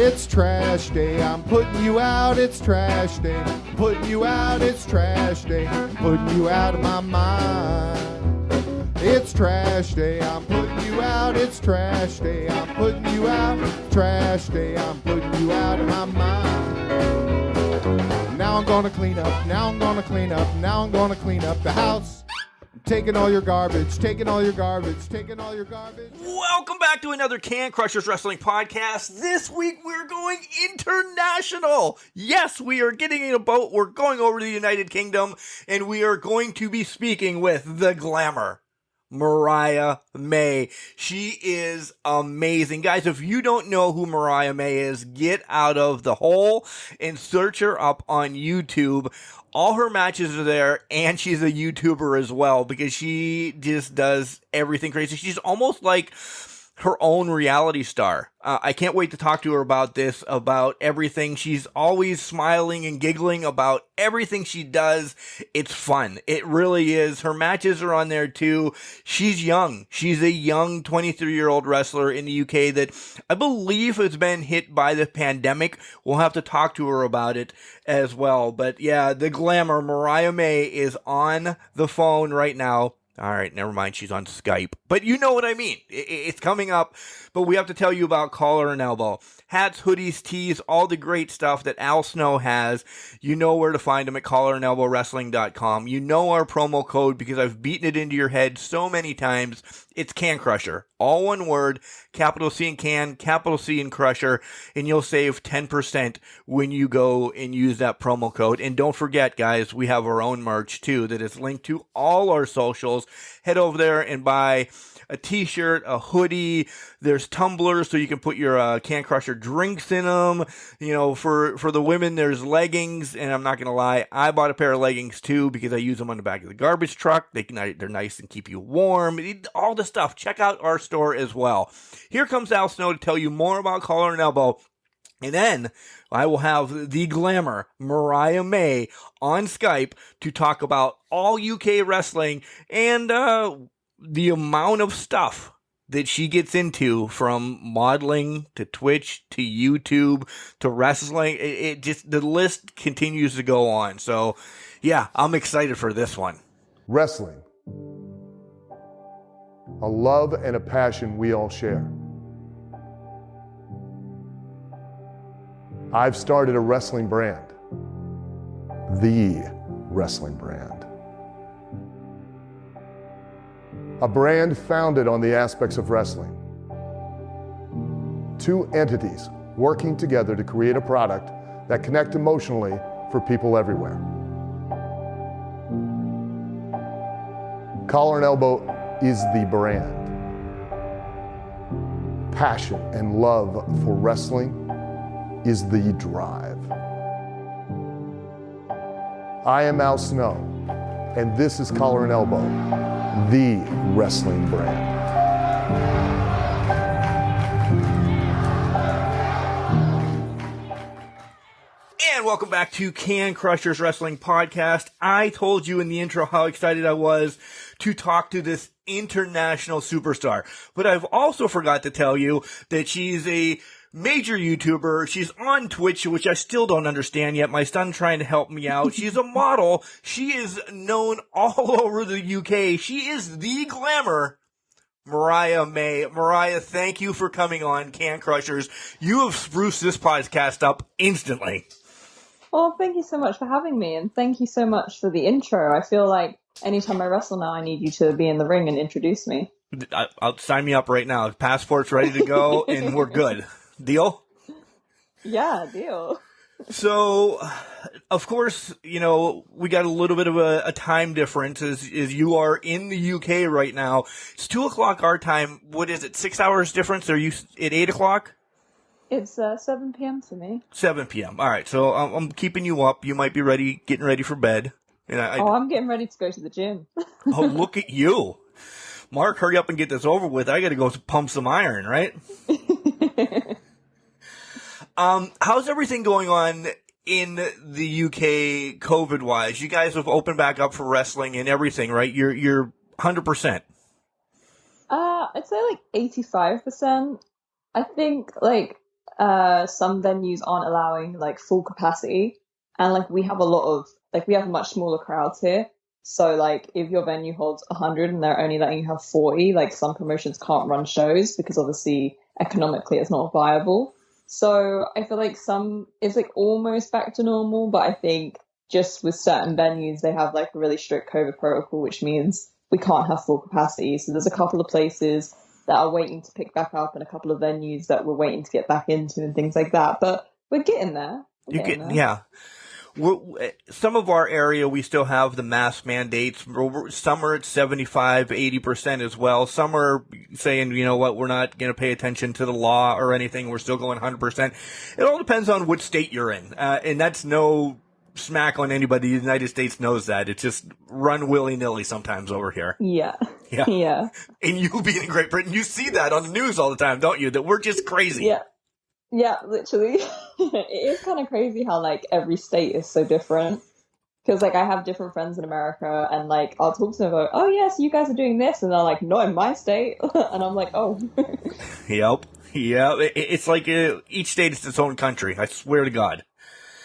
It's trash day, I'm putting you out, it's trash day. Putting you out, it's trash day. Putting you out of my mind. It's trash day, I'm putting you out, it's trash day. I'm putting you out, trash day. I'm putting you out of my mind. Now I'm gonna clean up, now I'm gonna clean up, now I'm gonna clean up the house. Taking all your garbage, taking all your garbage, taking all your garbage. Welcome back to another Can Crushers Wrestling podcast. This week we're going international. Yes, we are getting in a boat. We're going over to the United Kingdom, and we are going to be speaking with the Glamour, Mariah May. She is amazing. Guys, if you don't know who Mariah May is, get out of the hole and search her up on YouTube. All her matches are there, and she's a YouTuber as well, because she just does everything crazy. She's almost like her own reality star. I can't wait to talk to her about this, about everything. She's always smiling and giggling about everything she does. It's fun. It really is. Her matches are on there too. She's young. She's a young 23-year-old wrestler in the UK that I believe has been hit by the pandemic. We'll have to talk to her about it as well. But yeah, the Glamour, Mariah May, is on the phone right now. All right, never mind. She's on Skype. But you know what I mean. It's coming up. But we have to tell you about Collar and Elbow. Hats, hoodies, tees, all the great stuff that Al Snow has. You know where to find them at collarandelbowwrestling.com. You know our promo code because I've beaten it into your head so many times. It's Can Crusher. All one word, capital C in Can, capital C in Crusher, and you'll save 10% when you go and use that promo code. And don't forget, guys, we have our own merch too that is linked to all our socials. Head over there and buy a t-shirt, a hoodie. There's tumblers so you can put your Can Crusher drinks in them. You know, for the women, there's leggings, and I'm not going to lie, I bought a pair of leggings too because I use them on the back of the garbage truck. They're nice and keep you warm. All the stuff. Check out our store as well. Here comes Al Snow to tell you more about Collar and Elbow. And then I will have the Glamour, Mariah May, on Skype to talk about all UK wrestling and the amount of stuff that she gets into, from modeling to Twitch to YouTube to wrestling. It just, the list continues to go on. So yeah, I'm excited for this one. Wrestling. A love and a passion we all share. I've started a wrestling brand. The wrestling brand. A brand founded on the aspects of wrestling. Two entities working together to create a product that connects emotionally for people everywhere. Collar and Elbow is the brand. Passion and love for wrestling is the drive. I am Al Snow, and this is Collar and Elbow, the wrestling brand. And welcome back to Can Crushers Wrestling Podcast. I told you in the intro how excited I was to talk to this international superstar. But I've also forgot to tell you that she's a major YouTuber. She's on Twitch, which I still don't understand yet. My son's trying to help me out. She's a model. She is known all over the UK. She is the Glamour, Mariah May. Mariah, thank you for coming on Can Crushers. You have spruced this podcast up instantly. Well, thank you so much for having me, and thank you so much for the intro. I feel like anytime I wrestle now, I need you to be in the ring and introduce me. I'll sign me up right now. Passport's ready to go, and we're good. Deal? Yeah, deal. So, of course, you know, we got a little bit of a time difference as you are in the UK right now. It's 2 o'clock our time. What is it, 6 hours difference? Are you at 8 o'clock? It's 7 p.m. for me. 7 p.m. All right, so I'm keeping you up. You might be getting ready for bed. And I'm getting ready to go to the gym. Oh, look at you. Mark, hurry up and get this over with. I got to go pump some iron, right? How's everything going on in the UK COVID-wise? You guys have opened back up for wrestling and everything, right? You're 100%. I'd say like 85%. I think like some venues aren't allowing like full capacity, and like we have a lot of we have much smaller crowds here. So like if your venue holds 100 and they're only letting you have 40, like some promotions can't run shows because obviously economically it's not viable. So I feel like it's like almost back to normal, but I think just with certain venues they have like a really strict COVID protocol, which means we can't have full capacity. So there's a couple of places that are waiting to pick back up and a couple of venues that we're waiting to get back into and things like that. But we're getting there. Yeah. Some of our area, we still have the mask mandates. Some are at 75, 80% as well. Some are saying, you know what, we're not going to pay attention to the law or anything. We're still going 100%. It all depends on which state you're in. And that's no smack on anybody. The United States knows that. It's just run willy-nilly sometimes over here. Yeah. Yeah. Yeah. And you being in Great Britain, you see that on the news all the time, don't you? That we're just crazy. Yeah. Yeah, literally. It is kind of crazy how like every state is so different. Because like I have different friends in America, and like I'll talk to them about, oh yes, you guys are doing this, and they're like, not in my state, and I'm like, oh. Yep. Yeah. It's like each state is its own country. I swear to God.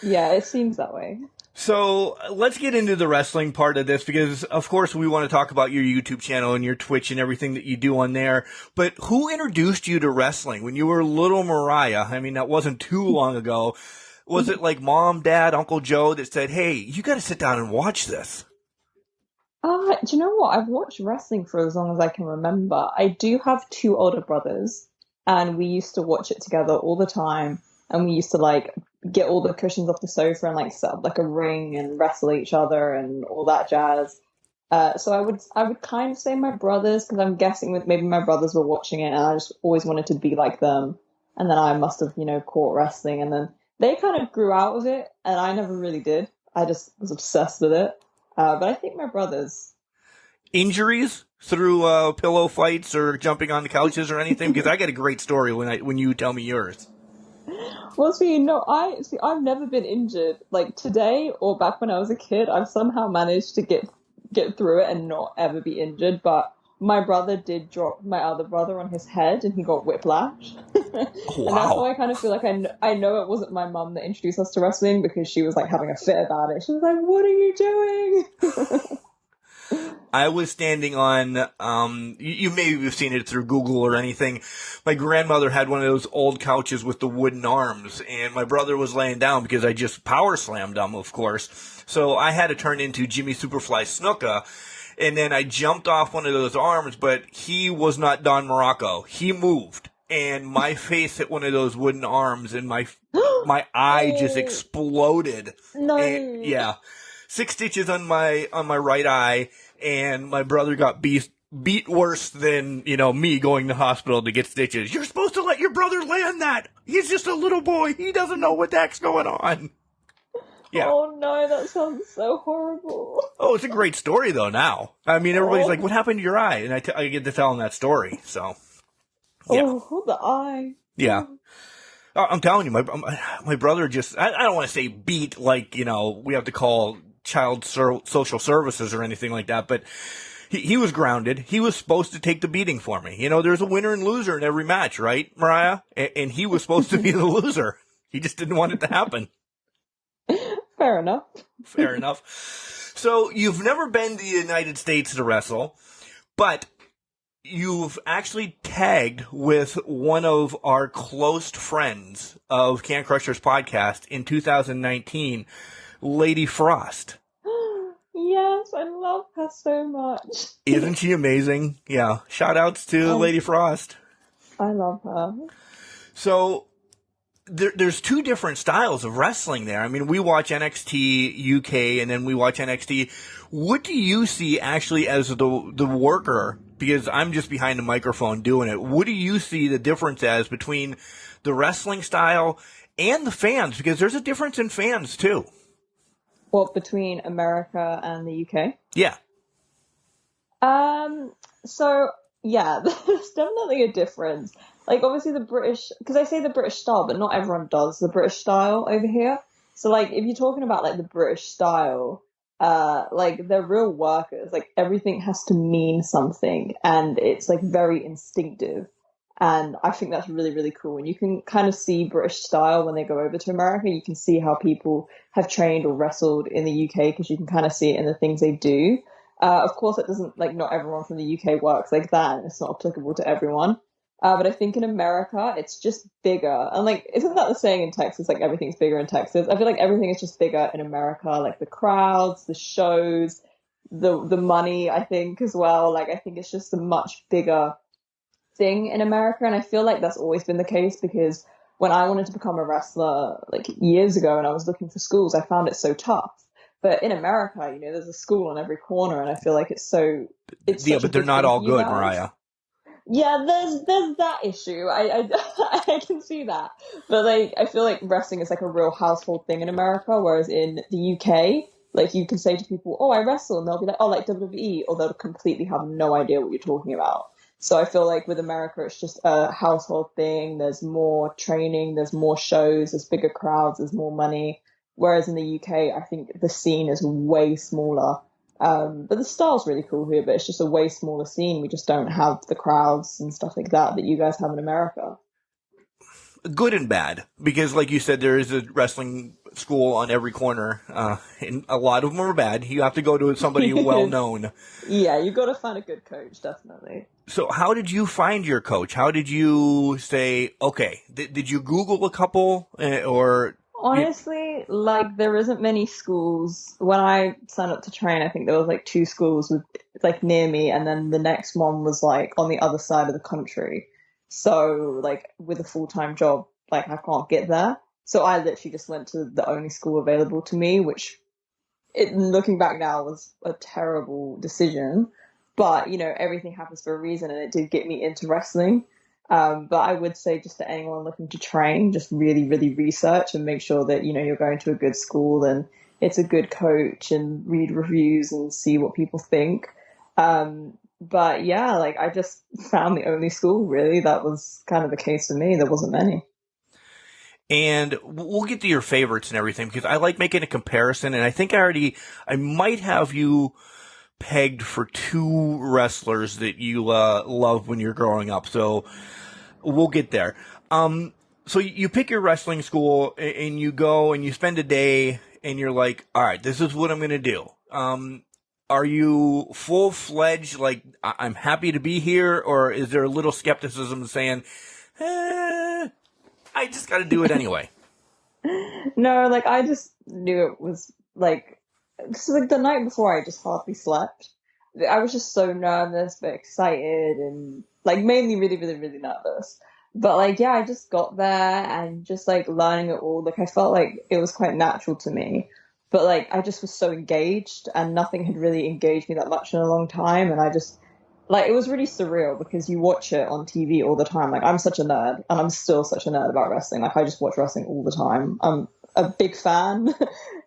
Yeah, it seems that way. So let's get into the wrestling part of this because, of course, we want to talk about your YouTube channel and your Twitch and everything that you do on there. But who introduced you to wrestling when you were little Mariah? I mean, that wasn't too long ago. Was it like mom, dad, Uncle Joe that said, hey, you got to sit down and watch this? Do you know what? I've watched wrestling for as long as I can remember. I do have two older brothers, and we used to watch it together all the time. And we used to like get all the cushions off the sofa and like set up like a ring and wrestle each other and all that jazz. So I would kind of say my brothers, because I'm guessing that maybe my brothers were watching it and I just always wanted to be like them. And then I must have, caught wrestling, and then they kind of grew out of it and I never really did. I just was obsessed with it. But I think my brothers. Injuries through pillow fights or jumping on the couches or anything? Because I got a great story when you tell me yours. Well, I've never been injured. Like today or back when I was a kid, I've somehow managed to get through it and not ever be injured. But my brother did drop my other brother on his head and he got whiplash. Wow. And that's why I kind of feel like I know it wasn't my mum that introduced us to wrestling, because she was like having a fit about it. She was like, "What are you doing?" I was standing on, you maybe have seen it through Google or anything. My grandmother had one of those old couches with the wooden arms, and my brother was laying down because I just power slammed him, of course. So I had to turn into Jimmy Superfly Snuka, and then I jumped off one of those arms, but he was not Don Morocco. He moved, and my face hit one of those wooden arms, and my eye just exploded. No. And, yeah. 6 stitches on my right eye, and my brother got beat worse than, me going to hospital to get stitches. You're supposed to let your brother land that. He's just a little boy. He doesn't know what the heck's going on. Yeah. Oh no, that sounds so horrible. Oh, it's a great story though now. I mean, everybody's like, what happened to your eye? And I get to tell them that story, so. Yeah. Oh, the eye. Yeah. I'm telling you, my brother just, I don't want to say beat like, we have to call child social services or anything like that, but he was grounded. He was supposed to take the beating for me. There's a winner and loser in every match, right, Mariah? And he was supposed to be the loser. He just didn't want it to happen. Fair enough. Fair enough. So you've never been to the United States to wrestle, but you've actually tagged with one of our close friends of Can Crushers podcast in 2019, Lady Frost. Yes, I love her so much. Isn't she amazing? Yeah. Shout outs to Lady Frost. I love her. So there's two different styles of wrestling there. I mean, we watch NXT UK and then we watch NXT. What do you see actually as the worker? Because I'm just behind the microphone doing it. What do you see the difference as between the wrestling style and the fans? Because there's a difference in fans too. What, between America and the UK? Yeah. So yeah, there's definitely a difference. Like, obviously the British, because I say the British style, but not everyone does the British style over here. So, like, if you're talking about, like, the British style, like, they're real workers. Like, everything has to mean something, and it's, like, very instinctive. And I think that's really, really cool. And you can kind of see British style when they go over to America. You can see how people have trained or wrestled in the UK because you can kind of see it in the things they do. Of course, it doesn't, like, not everyone from the UK works like that, and it's not applicable to everyone. But I think in America, it's just bigger. And, like, isn't that the saying in Texas, like, everything's bigger in Texas? I feel like everything is just bigger in America, like the crowds, the shows, the money, I think, as well. Like, I think it's just a much bigger thing in America, and I feel like that's always been the case because when I wanted to become a wrestler like years ago and I was looking for schools, I found it so tough. But in America, there's a school on every corner, and I feel like it's Yeah, such a but they're big not thing all for you good, guys. Mariah. Yeah, there's that issue. I I can see that, but like I feel like wrestling is like a real household thing in America, whereas in the UK, like you can say to people, "Oh, I wrestle," and they'll be like, "Oh, like WWE," or they'll completely have no idea what you're talking about. So I feel like with America, it's just a household thing. There's more training, there's more shows, there's bigger crowds, there's more money. Whereas in the UK, I think the scene is way smaller. But the style's really cool here, but it's just a way smaller scene. We just don't have the crowds and stuff like that you guys have in America. Good and bad, because like you said, there is a wrestling school on every corner, and a lot of them are bad. You have to go to somebody well known. Yeah, you've got to find a good coach, definitely. So how did you find your coach? How did you say, okay, did you Google a couple, or... Honestly, like there isn't many schools. When I signed up to train, I think there was like two schools with like near me, and then the next one was like on the other side of the country. So like with a full-time job, like I can't get there. So I literally just went to the only school available to me, which looking back now was a terrible decision. But everything happens for a reason, and it did get me into wrestling. But I would say just to anyone looking to train, just really, really research and make sure that, you're going to a good school and it's a good coach, and read reviews and see what people think. But yeah, like I just found the only school really that was kind of the case for me. There wasn't many. And we'll get to your favorites and everything, because I like making a comparison, and I think I might have you pegged for two wrestlers that you loved when you're growing up. So we'll get there. So you pick your wrestling school and you go and you spend a day and you're like, all right, this is what I'm going to do. Are you full-fledged, like, I'm happy to be here, or is there a little skepticism saying, I just got to do it anyway? No, like I just knew it was like, because like the night before I just hardly slept. I was just so nervous but excited, and like mainly really, really, really nervous. But like yeah, I just got there and just like learning it all. Like I felt like it was quite natural to me. But like I just was so engaged, and nothing had really engaged me that much in a long time. And I just like it was really surreal because you watch it on TV all the time. Like I'm such a nerd, and I'm still such a nerd about wrestling. Like I just watch wrestling all the time. I'm a big fan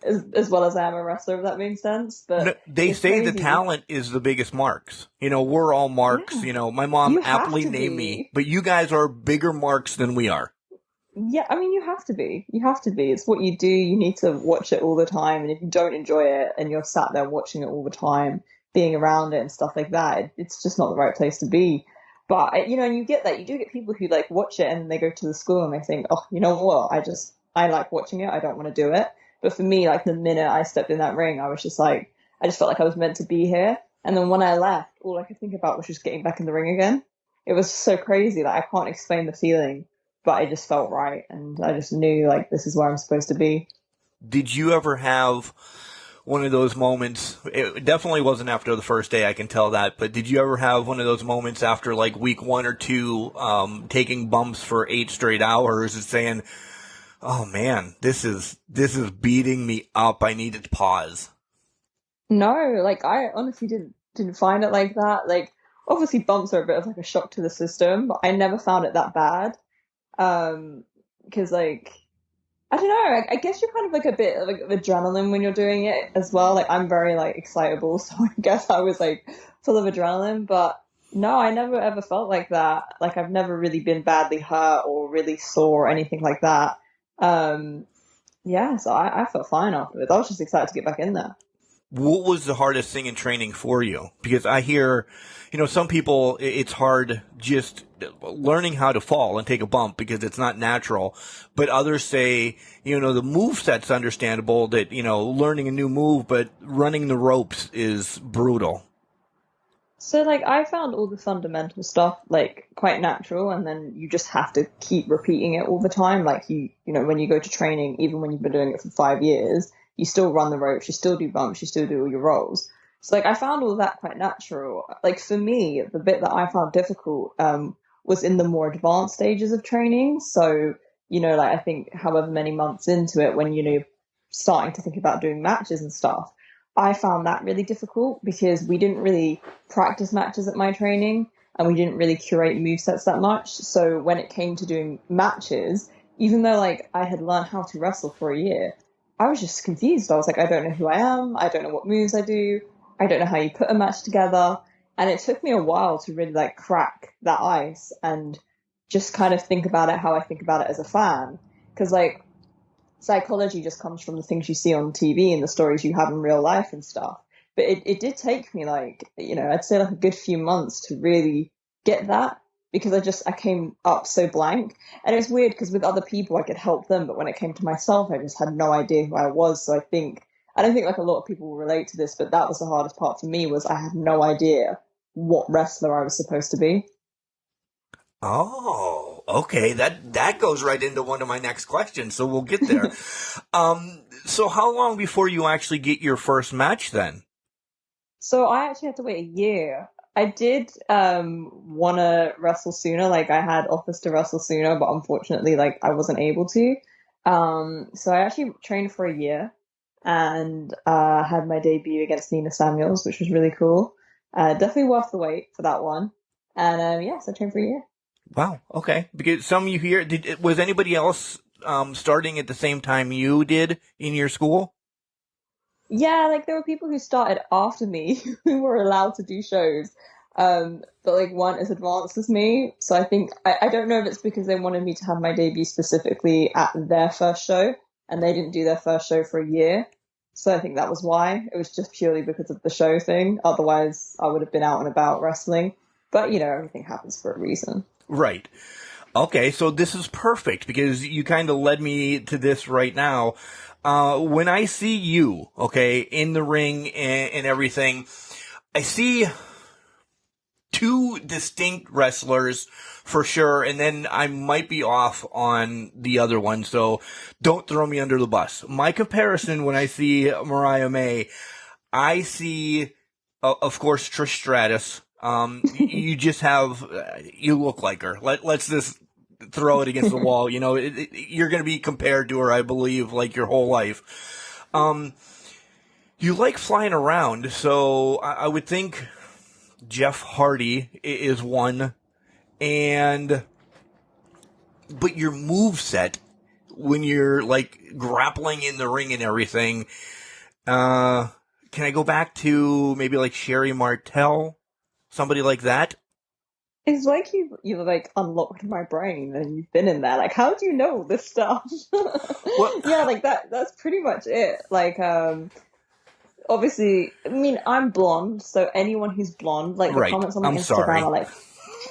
as well as I am a wrestler, if that makes sense. But no, they say the crazy. talent is the biggest marks. We're all marks. Yeah. My mom You have aptly to named be. me, but you guys are bigger marks than we are. Yeah, I mean, you have to be. You have to be. It's what you do. You need to watch it all the time. And if you don't enjoy it and you're sat there watching it all the time, being around it and stuff like that, it's just not the right place to be. But, and you get that. You do get people who like watch it and they go to the school and they think, oh, you know what? I like watching it. I don't want to do it. But for me, like the minute I stepped in that ring, I was just like, I just felt like I was meant to be here. And then when I left, all I could think about was just getting back in the ring again. It was so crazy. Like I can't explain the feeling, but it just felt right. And I just knew like, this is where I'm supposed to be. Did you ever have one of those moments? It definitely wasn't after the first day, I can tell that. But did you ever have one of those moments after like week 1 or 2, taking bumps for 8 straight hours and saying, oh man, this is beating me up. I need to pause. No, like I honestly didn't find it like that. Like obviously bumps are a bit of like a shock to the system, but I never found it that bad. Because like I don't know, I guess you're kind of like a bit of like adrenaline when you're doing it as well. Like I'm very like excitable, so I guess I was like full of adrenaline. But no, I never ever felt like that. Like I've never really been badly hurt or really sore or anything like that. Yeah, so I felt fine afterwards. I was just excited to get back in there. What was the hardest thing in training for you? Because I hear, some people, it's hard just learning how to fall and take a bump because it's not natural. But others say, the move set's understandable, that, learning a new move, but running the ropes is brutal. So like I found all the fundamental stuff like quite natural, and then you just have to keep repeating it all the time. Like when you go to training, even when you've been doing it for 5 years, you still run the ropes, you still do bumps, you still do all your rolls. So like I found all that quite natural. Like for me, the bit that I found difficult was in the more advanced stages of training. So like I think however many months into it, when you're starting to think about doing matches and stuff, I found that really difficult because we didn't really practice matches at my training and we didn't really curate movesets that much. So when it came to doing matches, even though like I had learned how to wrestle for a year, I was just confused. I was like, I don't know who I am. I don't know what moves I do. I don't know how you put a match together. And it took me a while to really like crack that ice and just kind of think about it how I think about it as a fan. Because like psychology just comes from the things you see on TV and the stories you have in real life and stuff. But it did take me like, I'd say like a good few months to really get that, because I came up so blank. And it was weird because with other people I could help them, but when it came to myself, I just had no idea who I was. So I don't think like a lot of people will relate to this, but that was the hardest part for me, was I had no idea what wrestler I was supposed to be. Oh, okay. That goes right into one of my next questions, so we'll get there. So how long before you actually get your first match then? So I actually had to wait a year. I did want to wrestle sooner. Like I had offers to wrestle sooner, but unfortunately, like I wasn't able to. So I actually trained for a year and had my debut against Nina Samuels, which was really cool. Definitely worth the wait for that one. And yes, I trained for a year. Wow. Okay. Because some of you here, was anybody else starting at the same time you did in your school? Yeah, like there were people who started after me who were allowed to do shows, but like weren't as advanced as me. So I think I don't know if it's because they wanted me to have my debut specifically at their first show, and they didn't do their first show for a year. So I think that was why. It was just purely because of the show thing. Otherwise, I would have been out and about wrestling. But everything happens for a reason. Right. Okay, so this is perfect because you kind of led me to this right now. When I see you, okay, in the ring and everything, I see two distinct wrestlers for sure, and then I might be off on the other one, so don't throw me under the bus. My comparison when I see Mariah May, I see, of course, Trish Stratus. You just you look like her. Let's just throw it against the wall. You're going to be compared to her, I believe, like your whole life. You like flying around, so I would think Jeff Hardy is one, but your move set when you're like grappling in the ring and everything, can I go back to maybe like Sherry Martel? Somebody like that? It's like you've like unlocked my brain and you've been in there. Like, how do you know this stuff? Well, yeah, like that's pretty much it. Like, obviously, I mean, I'm blonde, so anyone who's blonde, like the right. comments on my I'm Instagram sorry. are like,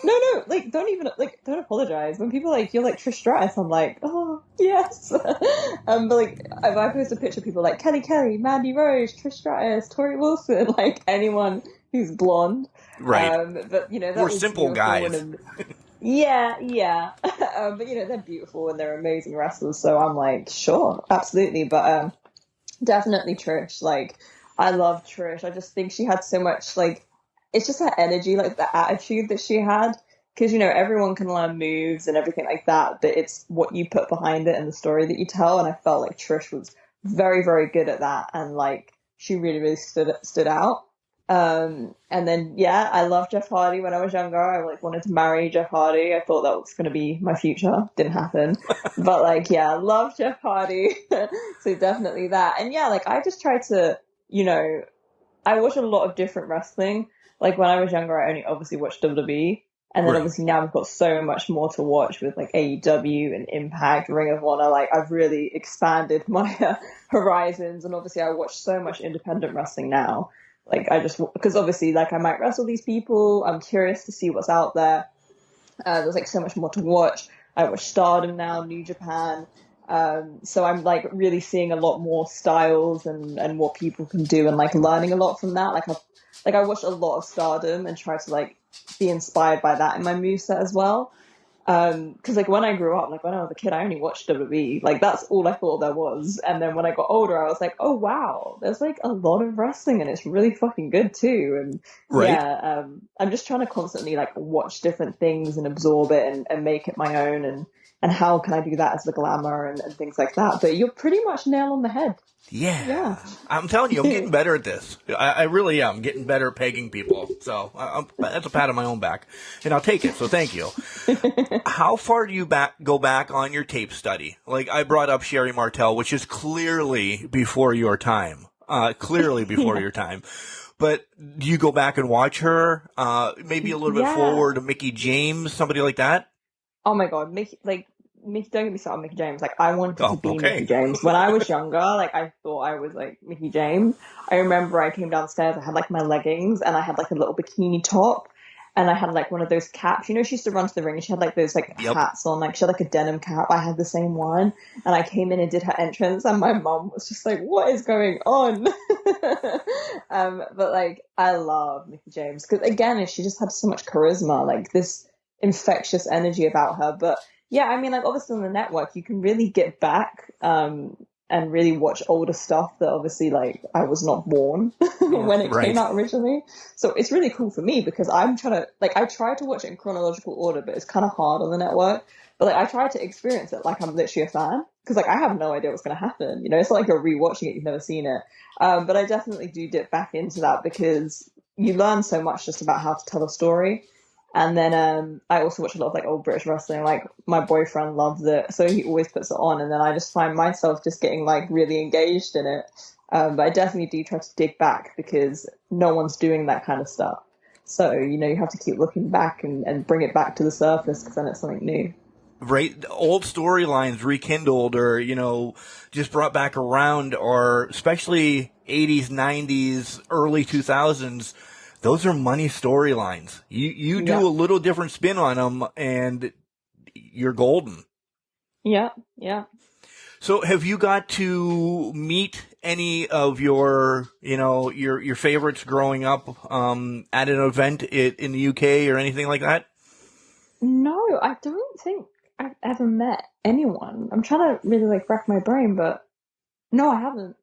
no, like don't apologize. When people are like, you're like Trish Stratus, I'm like, oh yes. But like if I post a picture, people are like Kelly, Mandy Rose, Trish Stratus, Tori Wilson, like anyone who's blonde. Right. But that We're was simple guys. Yeah. But they're beautiful and they're amazing wrestlers, so I'm like, sure, absolutely. But definitely Trish. Like, I love Trish. I just think she had so much, like, it's just her energy, like the attitude that she had. Because, everyone can learn moves and everything like that, but it's what you put behind it and the story that you tell. And I felt like Trish was very, very good at that. And, like, she really, really stood out. And then, yeah, I loved Jeff Hardy when I was younger. I, like, wanted to marry Jeff Hardy. I thought that was going to be my future. Didn't happen. But, like, yeah, I love Jeff Hardy. So definitely that. And, yeah, like, I just tried to, I watch a lot of different wrestling. Like, when I was younger, I only obviously watched WWE. And then Right. obviously now we've got so much more to watch with like AEW and Impact, Ring of Honor. Like I've really expanded my horizons, and obviously I watch so much independent wrestling now. Like I just, because obviously like I might wrestle these people. I'm curious to see what's out there. There's like so much more to watch. I watch Stardom now, New Japan. So I'm like really seeing a lot more styles and what people can do, and like learning a lot from that. I watched a lot of Stardom and try to like be inspired by that in my moveset as well. Because like when I grew up, like when I was a kid, I only watched WWE. Like that's all I thought there was. And then when I got older, I was like, oh wow, there's like a lot of wrestling, and it's really fucking good too. And Right. yeah, I'm just trying to constantly like watch different things and absorb it and make it my own. And how can I do that as the Glamour and things like that? But you're pretty much nail on the head. Yeah. I'm telling you, I'm getting better at this. I really am getting better at pegging people. So that's a pat on my own back. And I'll take it, so thank you. How far do you go back on your tape study? Like, I brought up Sherry Martel, which is clearly before your time. Clearly before your time. But do you go back and watch her? Maybe a little bit forward to Mickie James, somebody like that? Oh my God, Mickey, don't get me started on Mickey James. Like, I wanted to be okay. Mickey James. When I was younger, like, I thought I was, like, Mickey James. I remember I came downstairs, I had, like, my leggings, and I had, like, a little bikini top, and I had, like, one of those caps. You know, she used to run to the ring, and she had, like, those, like, hats on. Like, she had, like, a denim cap. I had the same one, and I came in and did her entrance, and my mum was just like, what is going on? But, like, I love Mickey James. Because, again, she just had so much charisma, like, this infectious energy about her. But yeah, I mean, like obviously on the network you can really get back and really watch older stuff that obviously like I was not born when it came out originally. So it's really cool for me because I'm trying to like I try to watch it in chronological order, but it's kind of hard on the network. But like I try to experience it like I'm literally a fan because like I have no idea what's going to happen. You know, it's not like you're rewatching it, you've never seen it. But I definitely do dip back into that because you learn so much just about how to tell a story. And then I also watch a lot of like old British wrestling. Like my boyfriend loves it, so he always puts it on. And then I just find myself just getting like really engaged in it. But I definitely do try to dig back because no one's doing that kind of stuff. So you know you have to keep looking back and bring it back to the surface because then it's something new. Right, old storylines rekindled or you know just brought back around, or especially 80s, 90s, early 2000s. Those are money storylines. You do a little different spin on them, and you're golden. Yeah. So, have you got to meet any of your, you know, your favorites growing up at an event in the UK or anything like that? No, I don't think I've ever met anyone. I'm trying to really like rack my brain, but no, I haven't.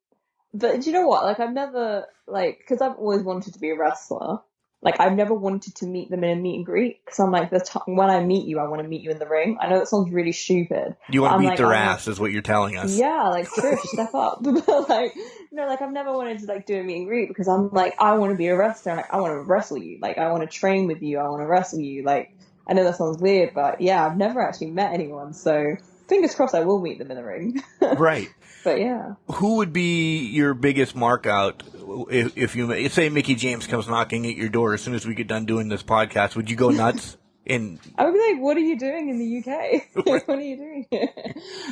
But do you know what? Like, I've never, like, because I've always wanted to be a wrestler. Like, I've never wanted to meet them in a meet and greet. Because I'm like, when I meet you, I want to meet you in the ring. I know that sounds really stupid. You want to beat like, their ass, is what you're telling us. Yeah, like, Trish, step up. But, like, no, like, I've never wanted to, like, do a meet and greet because I'm like, I want to be a wrestler. Like, I want to wrestle you. Like, I want to train with you. I want to wrestle you. Like, I know that sounds weird, but yeah, I've never actually met anyone. So, fingers crossed I will meet them in the ring. Right. But yeah. Who would be your biggest mark out if you say Mickie James comes knocking at your door as soon as we get done doing this podcast? Would you go nuts? I would be like, what are you doing in the UK? What are you doing here?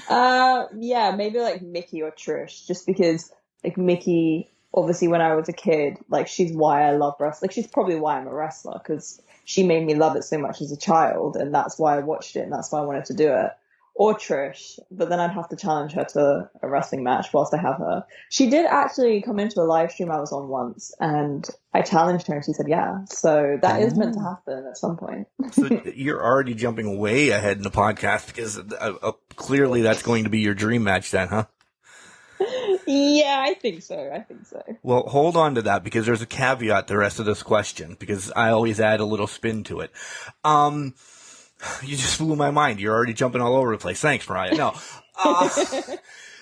Yeah, maybe like Mickie or Trish, just because like Mickie, obviously when I was a kid, like she's why I love wrestling. Like she's probably why I'm a wrestler because she made me love it so much as a child, and that's why I watched it and that's why I wanted to do it. Or Trish, but then I'd have to challenge her to a wrestling match whilst I have her. She did actually come into a live stream I was on once, and I challenged her, and she said yeah. So that is meant to happen at some point. So you're already jumping way ahead in the podcast because clearly that's going to be your dream match then, huh? Yeah, I think so. Well, hold on to that because there's a caveat to the rest of this question because I always add a little spin to it. You just blew my mind. You're already jumping all over the place. Thanks, Mariah. No.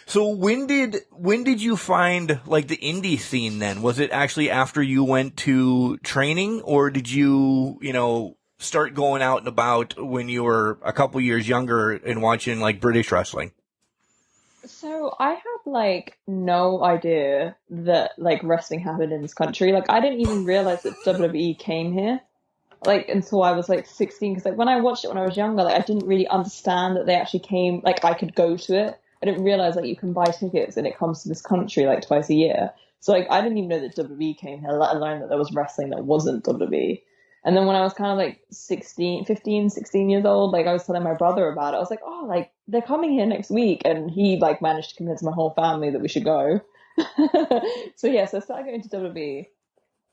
So when did you find like the indie scene then? Was it actually after you went to training, or did you start going out and about when you were a couple years younger and watching like British wrestling? So I had like no idea that like wrestling happened in this country. Like I didn't even realize that WWE came here. like until I was like 16, because like when I watched it when I was younger, like I didn't really understand that they actually came, like I could go to it. I didn't realize like you can buy tickets and it comes to this country like twice a year. So like I didn't even know that WWE came here, let alone that there was wrestling that wasn't WWE. And then when I was kind of like 16 years old, like I was telling my brother about it. I was like, oh, like they're coming here next week. And he like managed to convince my whole family that we should go. So yeah, so I started going to WWE.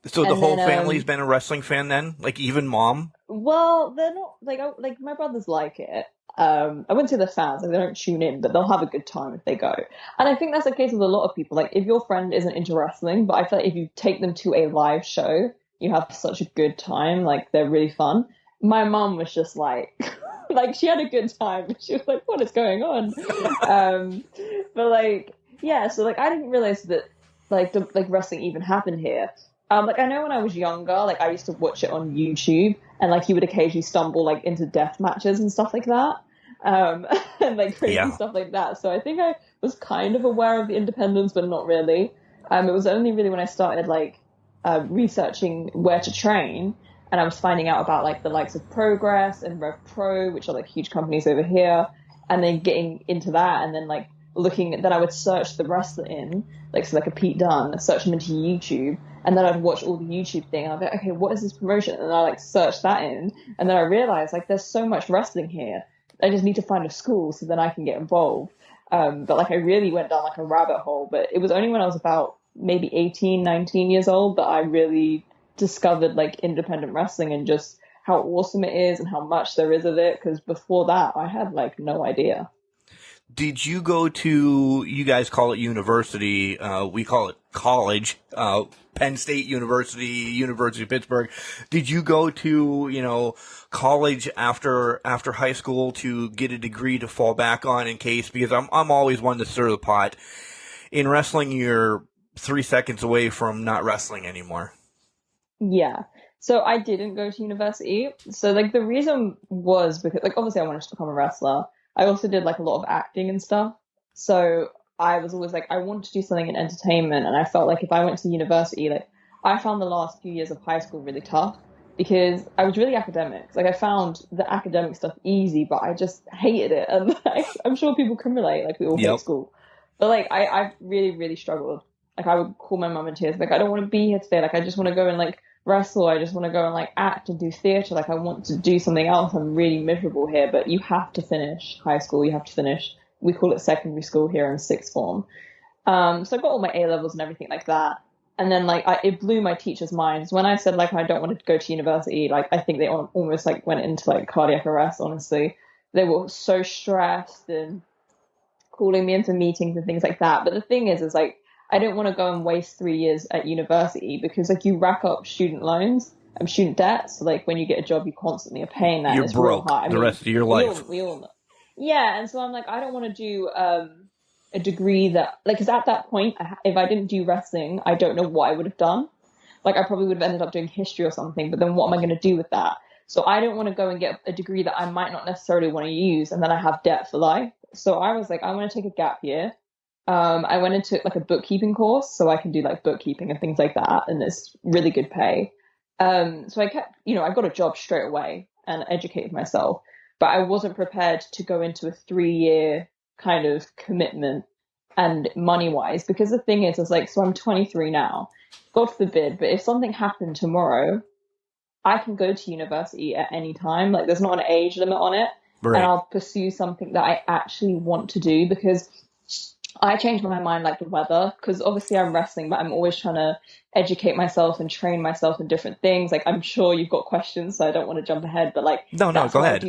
So the And whole then, family's been a wrestling fan then? Like even mom? well, they're not like my brothers like it. I wouldn't say they're fans, like they don't tune in, but they'll have a good time if they go. And I think that's the case with a lot of people. Like if your friend isn't into wrestling, but I feel like if you take them to a live show, you have such a good time. Like they're really fun. My mum was just like, like she had a good time. She was like, "What is going on?" But like, yeah. So like, I didn't realize that like wrestling even happened here. Like I know when I was younger, like I used to watch it on YouTube, and like you would occasionally stumble like into death matches and stuff like that, and like crazy stuff like that. So I think I was kind of aware of the independence, but not really. It was only really when I started like researching where to train, and I was finding out about like the likes of Progress and Rev Pro, which are like huge companies over here, and then getting into that, and then like looking at that, I would search the wrestler in, like so like a Pete Dunne, search him into YouTube, and then I'd watch all the YouTube thing, and I'd be like, okay, what is this promotion? And I like search that in, and then I realized like there's so much wrestling here. I just need to find a school so then I can get involved. But like I really went down like a rabbit hole. But it was only when I was about maybe 18, 19 years old that I really discovered like independent wrestling and just how awesome it is and how much there is of it. Because before that, I had like no idea. Did you go to, you guys call it university, we call it college, Penn State University, University of Pittsburgh. Did you go to, you know, college after high school to get a degree to fall back on in case, because I'm always one to stir the pot. In wrestling, you're 3 seconds away from not wrestling anymore. Yeah. So I didn't go to university. So like the reason was because like obviously I wanted to become a wrestler. I also did like a lot of acting and stuff. So I was always like, I want to do something in entertainment. And I felt like if I went to university, like I found the last few years of high school really tough because I was really academic. Like I found the academic stuff easy, but I just hated it. And like, I'm sure people can relate, like we all hate school. But like I really, really struggled. Like I would call my mum in tears, like I don't want to be here today. Like I just want to go and like wrestle. I just want to go and like act and do theater. Like I want to do something else. I'm really miserable here, but you have to finish high school. You have to finish, we call it secondary school here in sixth form. So I got all my A levels and everything like that. And then like it blew my teachers' minds when I said like I don't want to go to university. Like I think they almost like went into like cardiac arrest. Honestly, they were so stressed and calling me into meetings and things like that. But the thing is like I didn't want to go and waste 3 years at university because like you rack up student loans and student debt. So like when you get a job, you constantly are paying that. You're it's broke real high. the rest of your life. We all know. Yeah, and so I'm like, I don't want to do a degree that like because at that point, if I didn't do wrestling, I don't know what I would have done. Like I probably would have ended up doing history or something. But then what am I going to do with that? So I don't want to go and get a degree that I might not necessarily want to use, and then I have debt for life. So I was like, I want to take a gap year. I went into like a bookkeeping course so I can do like bookkeeping and things like that. And it's really good pay. So I kept, I got a job straight away and educated myself, but I wasn't prepared to go into a 3-year kind of commitment and money wise, because the thing is like, so I'm 23 now, God forbid, but if something happened tomorrow, I can go to university at any time. Like there's not an age limit on it. Right. And I'll pursue something that I actually want to do because I change my mind like the weather, because obviously I'm wrestling, but I'm always trying to educate myself and train myself in different things. Like I'm sure you've got questions, so I don't want to jump ahead, but like no, go ahead.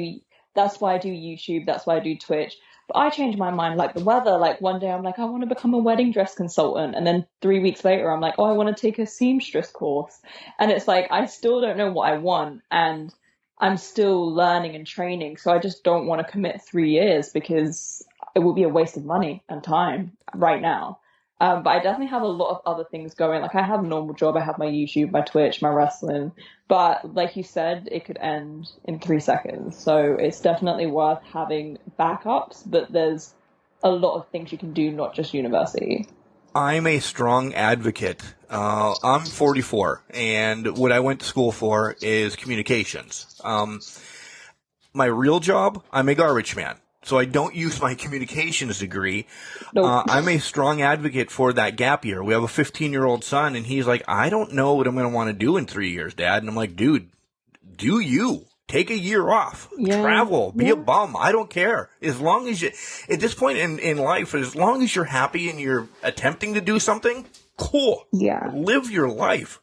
That's why I do YouTube. That's why I do Twitch. But I change my mind like the weather. Like one day I'm like, I want to become a wedding dress consultant, and then 3 weeks later I'm like, oh, I want to take a seamstress course, and it's like I still don't know what I want, and I'm still learning and training. So I just don't want to commit 3 years because it will be a waste of money and time right now. But I definitely have a lot of other things going. Like I have a normal job. I have my YouTube, my Twitch, my wrestling. But like you said, it could end in 3 seconds. So it's definitely worth having backups. But there's a lot of things you can do, not just university. I'm a strong advocate. I'm 44, and what I went to school for is communications. My real job, I'm a garbage man. So I don't use my communications degree. Nope. I'm a strong advocate for that gap year. We have a 15-year-old son, and he's like, I don't know what I'm going to want to do in 3 years, Dad. And I'm like, dude, do you. Take a year off, travel, be a bum. I don't care. As long as you, at this point in life, as long as you're happy and you're attempting to do something, cool. Yeah. Live your life.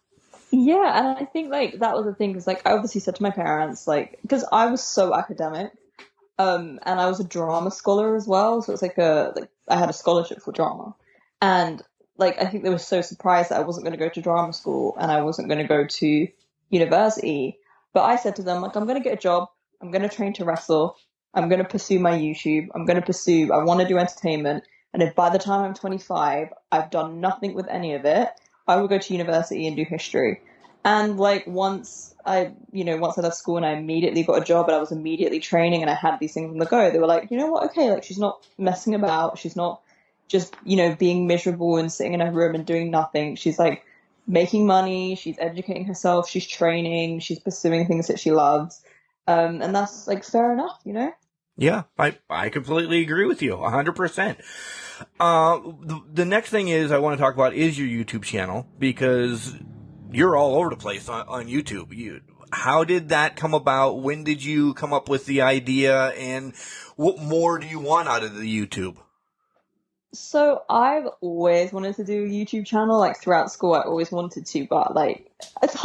Yeah, and I think like that was the thing, because like I obviously said to my parents, like, because I was so academic, and I was a drama scholar as well, so it's like I had a scholarship for drama, and like I think they were so surprised that I wasn't going to go to drama school and I wasn't going to go to university. But I said to them, like, I'm going to get a job. I'm going to train to wrestle. I'm going to pursue my YouTube. I want to do entertainment. And if by the time I'm 25, I've done nothing with any of it, I will go to university and do history. And like once I left school and I immediately got a job and I was immediately training and I had these things on the go, they were like, you know what? Okay, like she's not messing about. She's not just, being miserable and sitting in her room and doing nothing. She's like, making money, she's educating herself, she's training, she's pursuing things that she loves. And that's like fair enough, Yeah, I completely agree with you 100%. The next thing I want to talk about is your YouTube channel, because you're all over the place on YouTube. How did that come about? When did you come up with the idea, and what more do you want out of the YouTube? So I've always wanted to do a YouTube channel, like throughout school I always wanted to, but like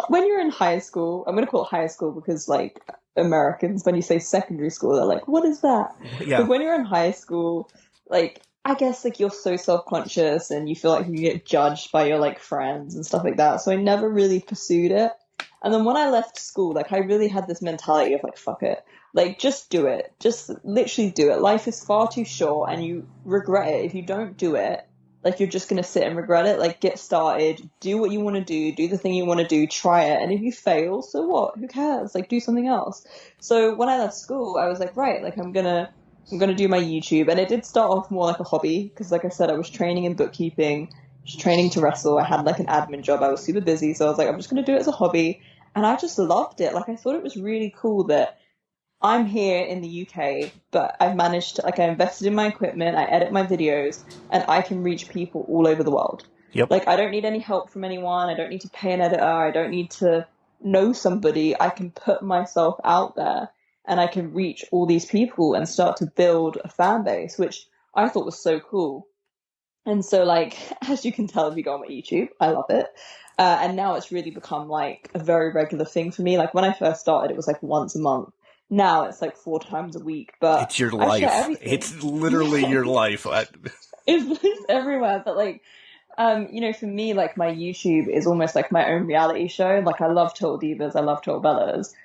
when you're in high school, I'm going to call it high school because like Americans, when you say secondary school, they're like, what is that? Yeah. But when you're in high school, like I guess like you're so self-conscious and you feel like you get judged by your like friends and stuff like that. So I never really pursued it. And then when I left school, like I really had this mentality of like, fuck it. Like, just do it. Just literally do it. Life is far too short and you regret it if you don't do it. Like, you're just going to sit and regret it. Like, get started. Do what you want to do the thing you want to do. Try it. And if you fail, so what? Who cares? Like, do something else. So when I left school, I was like, right, like, I'm gonna do my YouTube. And it did start off more like a hobby because, like I said, I was training in bookkeeping, just training to wrestle. I had, like, an admin job. I was super busy. So I was like, I'm just going to do it as a hobby. And I just loved it. Like, I thought it was really cool that I'm here in the UK, but I've managed to, like, I invested in my equipment, I edit my videos, and I can reach people all over the world. Yep. Like, I don't need any help from anyone. I don't need to pay an editor. I don't need to know somebody. I can put myself out there and I can reach all these people and start to build a fan base, which I thought was so cool. And so, like, as you can tell if you go on my YouTube, I love it. And now it's really become, like, a very regular thing for me. Like, when I first started, it was, like, once a month. Now it's like 4 times a week, but it's your life. It's literally your life. It's everywhere. But like, for me, like my YouTube is almost like my own reality show. Like I love Total Divas, I love Total Bellas,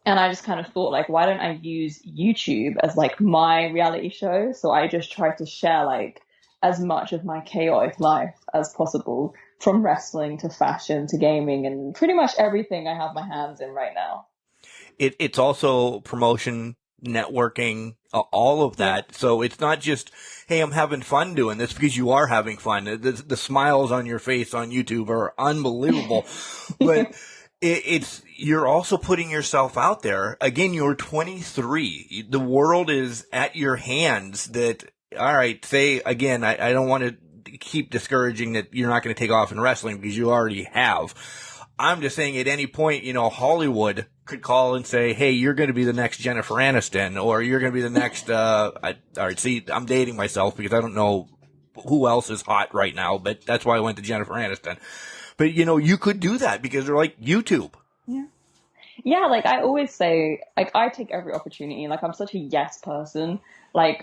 and I just kind of thought like, why don't I use YouTube as like my reality show? So I just try to share like as much of my chaotic life as possible, from wrestling to fashion to gaming and pretty much everything I have my hands in right now. It's also promotion, networking, all of that. So it's not just, hey, I'm having fun doing this, because you are having fun. The smiles on your face on YouTube are unbelievable. But you're also putting yourself out there. Again, you're 23. The world is at your hands. That, all right, say again, I don't want to keep discouraging that you're not going to take off in wrestling, because you already have. I'm just saying at any point, Hollywood could call and say, hey, you're going to be the next Jennifer Aniston, or you're going to be the next, all right, see, I'm dating myself because I don't know who else is hot right now, but that's why I went to Jennifer Aniston. But, you could do that because they're like YouTube. Yeah. Yeah, like I always say, like I take every opportunity. Like I'm such a yes person. Like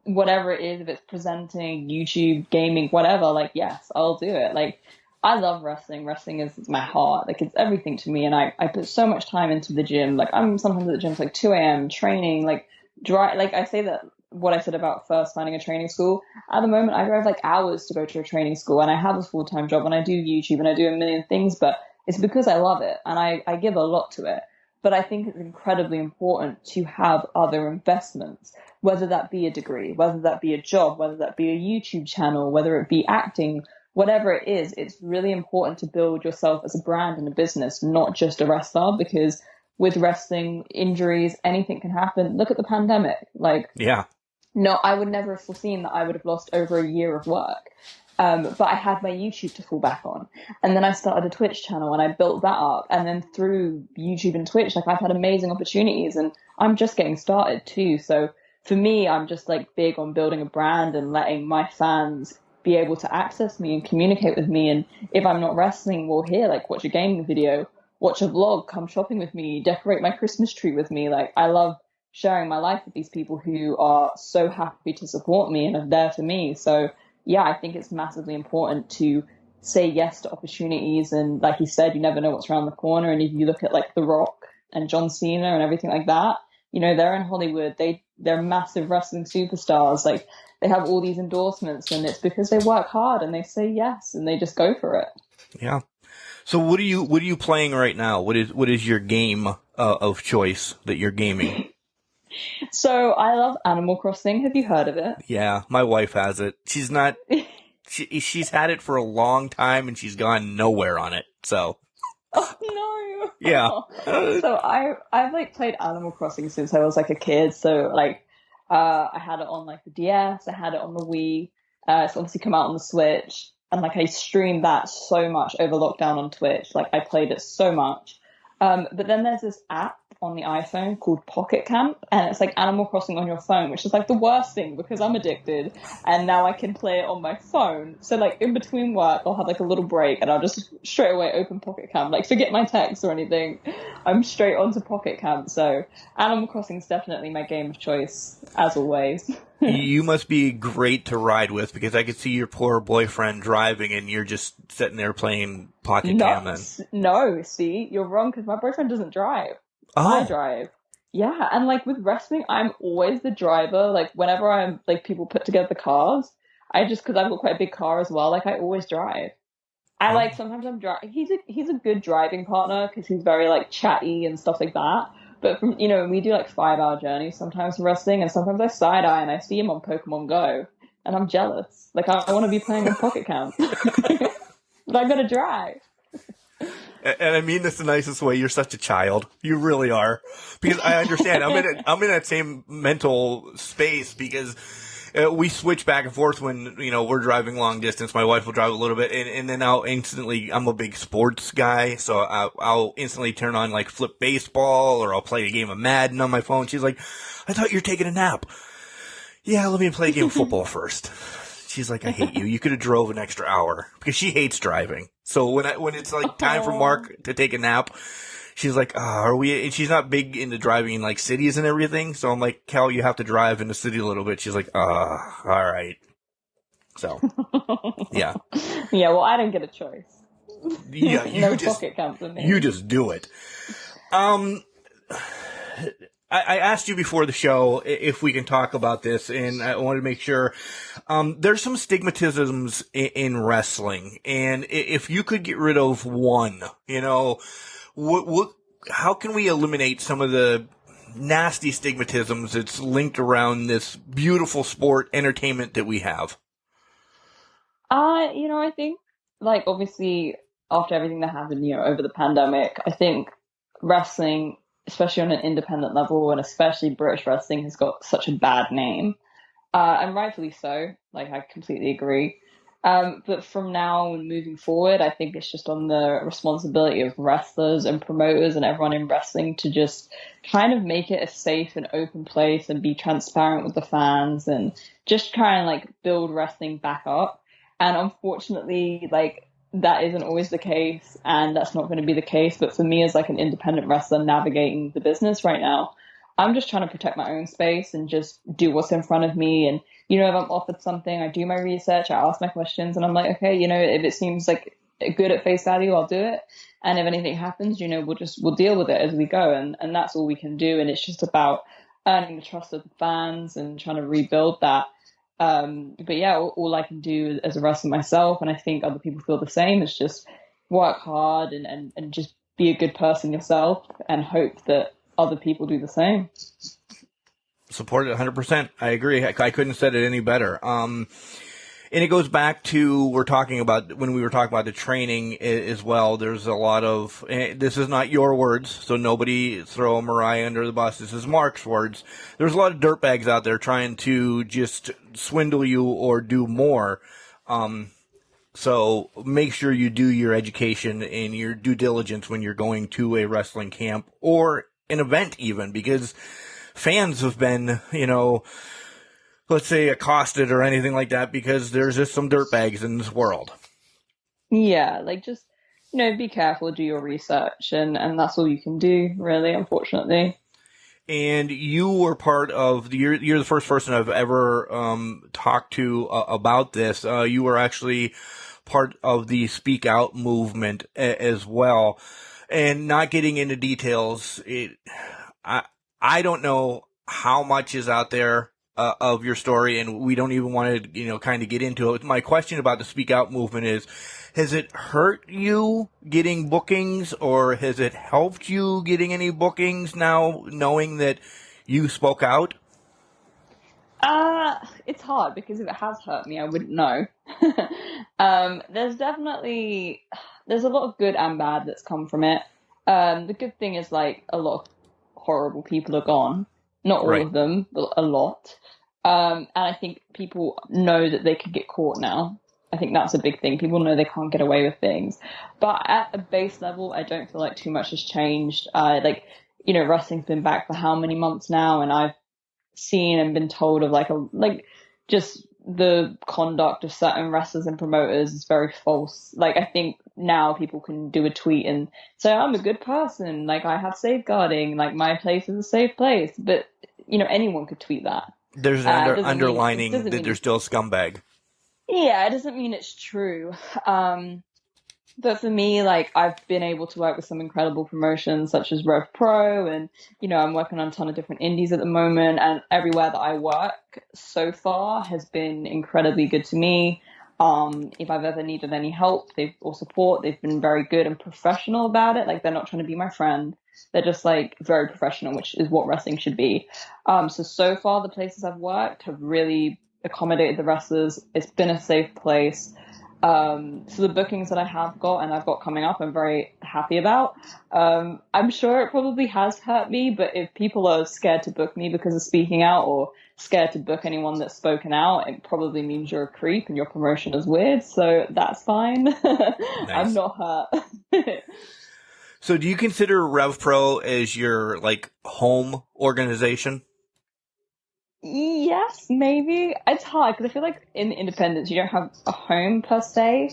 whatever it is, if it's presenting, YouTube, gaming, whatever, like yes, I'll do it. Like I love wrestling. Wrestling is my heart. Like, it's everything to me. And I put so much time into the gym. Like, I'm sometimes at the gym at like 2 a.m. training, like, like I say that what I said about first finding a training school. At the moment, I drive like hours to go to a training school, and I have a full-time job, and I do YouTube, and I do a million things, but it's because I love it, and I give a lot to it. But I think it's incredibly important to have other investments, whether that be a degree, whether that be a job, whether that be a YouTube channel, whether it be acting, whatever it is, it's really important to build yourself as a brand and a business, not just a wrestler, because with wrestling, injuries, anything can happen. Look at the pandemic. Like, Yeah. no, I would never have foreseen that I would have lost over a year of work. But I had my YouTube to fall back on. And then I started a Twitch channel and I built that up. And then through YouTube and Twitch, like, I've had amazing opportunities, and I'm just getting started too. So for me, I'm just like big on building a brand and letting my fans be able to access me and communicate with me. And if I'm not wrestling, well, here, like, watch a gaming video, watch a vlog, come shopping with me, decorate my Christmas tree with me. Like, I love sharing my life with these people who are so happy to support me and are there for me. So yeah, I think it's massively important to say yes to opportunities. And like you said, you never know what's around the corner. And if you look at like The Rock and John Cena and everything like that, you know, they're in Hollywood. They're massive wrestling superstars. Like, they have all these endorsements, and it's because they work hard and they say yes and they just go for it. Yeah. So what are you playing right now? What is your game of choice that you're gaming? So I love Animal Crossing. Have you heard of it? Yeah, my wife has it. She's not. She's had it for a long time and she's gone nowhere on it. So. Oh no. Yeah. So I've like played Animal Crossing since I was like a kid. So like I had it on like the DS. I had it on the Wii. It's obviously come out on the Switch. And like I streamed that so much over lockdown on Twitch. Like, I played it so much. But then there's this app on the iPhone called Pocket Camp, and it's like Animal Crossing on your phone, which is like the worst thing because I'm addicted, and now I can play it on my phone. So like in between work, I'll have like a little break and I'll just straight away open Pocket Camp. Like, forget my text or anything. I'm straight onto Pocket Camp. So Animal Crossing is definitely my game of choice, as always. You must be great to ride with, because I could see your poor boyfriend driving and you're just sitting there playing Pocket Camp then. No, see, you're wrong, because my boyfriend doesn't drive. Oh. I drive. Yeah, and like with wrestling, I'm always the driver. Like, whenever I'm like people put together the cars, because I've got quite a big car as well, like I always drive. I like, sometimes I'm driving. He's a good driving partner because he's very like chatty and stuff like that. But from, you know, we do like 5-hour journeys sometimes for wrestling, and sometimes I side eye and I see him on Pokemon Go, and I'm jealous. Like, I want to be playing on Pocket Camp, but I gotta drive. And I mean this the nicest way. You're such a child. You really are. Because I understand. I'm in that same mental space, because we switch back and forth when, you know, we're driving long distance. My wife will drive a little bit, and then I'm a big sports guy, so I'll instantly turn on like Flip Baseball, or I'll play a game of Madden on my phone. She's like, I thought you were taking a nap. Yeah, let me play a game of football first. She's like, I hate you. You could have drove an extra hour, because she hates driving. So when it's like time for Mark to take a nap, she's like, are we? And she's not big into driving in like cities and everything. So I'm like, Cal, you have to drive in the city a little bit. She's like, all right. So, yeah. Yeah, well, I don't get a choice. Yeah, no Pocket Camp for me. You just do it. I asked you before the show if we can talk about this, and I wanted to make sure. There's some stigmatisms in wrestling, and if you could get rid of one, you know, how can we eliminate some of the nasty stigmatisms that's linked around this beautiful sport entertainment that we have? You know, I think, like, obviously, after everything that happened, you know, over the pandemic, I think wrestling, especially on an independent level, and especially British wrestling, has got such a bad name. And rightfully so. Like, I completely agree. But from now and moving forward, I think it's just on the responsibility of wrestlers and promoters and everyone in wrestling to just kind of make it a safe and open place and be transparent with the fans and just try and like build wrestling back up. And unfortunately, like, that isn't always the case, and that's not going to be the case. But for me, as like an independent wrestler navigating the business right now, I'm just trying to protect my own space and just do what's in front of me. And, you know, if I'm offered something, I do my research, I ask my questions, and I'm like, okay, you know, if it seems like good at face value, I'll do it. And if anything happens, you know, we'll deal with it as we go. And that's all we can do. And it's just about earning the trust of the fans and trying to rebuild that. But yeah, all I can do as a wrestler myself, and I think other people feel the same, is just work hard and just be a good person yourself and hope that other people do the same. Support it 100%. I agree. I couldn't have said it any better. And it goes back to when we were talking about the training as well. There's a lot of, this is not your words, so nobody throw Mariah under the bus. This is Mark's words. There's a lot of dirtbags out there trying to just swindle you or do more. So make sure you do your education and your due diligence when you're going to a wrestling camp or an event even, because fans have been, let's say accosted or anything like that because there's just some dirtbags in this world. Yeah, like just, be careful, do your research, and that's all you can do, really, unfortunately. And you were part of, you're the first person I've ever talked to about this. You were actually part of the Speak Out movement as well. And not getting into details, I don't know how much is out there of your story, and we don't even want to, kind of get into it. My question about the Speak Out movement is, has it hurt you getting bookings, or has it helped you getting any bookings now, knowing that you spoke out? It's hard, because if it has hurt me, I wouldn't know. There's a lot of good and bad that's come from it. The good thing is, like, a lot of horrible people are gone. Not all of them, but a lot. And I think people know that they could get caught now. I think that's a big thing. People know they can't get away with things. But at a base level, I don't feel like too much has changed. Wrestling's been back for how many months now, and I've seen and been told of just the conduct of certain wrestlers and promoters is very false. Like, I think now people can do a tweet and say, I'm a good person, like, I have safeguarding, like, my place is a safe place. But, anyone could tweet that. There's an underlining that they're still a scumbag. Yeah, it doesn't mean it's true. But for me, like, I've been able to work with some incredible promotions such as Rev Pro, and, I'm working on a ton of different indies at the moment, and everywhere that I work so far has been incredibly good to me. If I've ever needed any help or support, they've been very good and professional about it. Like, they're not trying to be my friend. They're just, like, very professional, which is what wrestling should be. So far, the places I've worked have really accommodated the wrestlers. It's been a safe place. So the bookings that I have got and I've got coming up, I'm very happy about. I'm sure it probably has hurt me, but if people are scared to book me because of speaking out, or scared to book anyone that's spoken out, it probably means you're a creep and your promotion is weird. So that's fine. Nice. I'm not hurt. So do you consider Rev Pro as your, like, home organization? Yes, maybe. It's hard because I feel like in independence you don't have a home per se.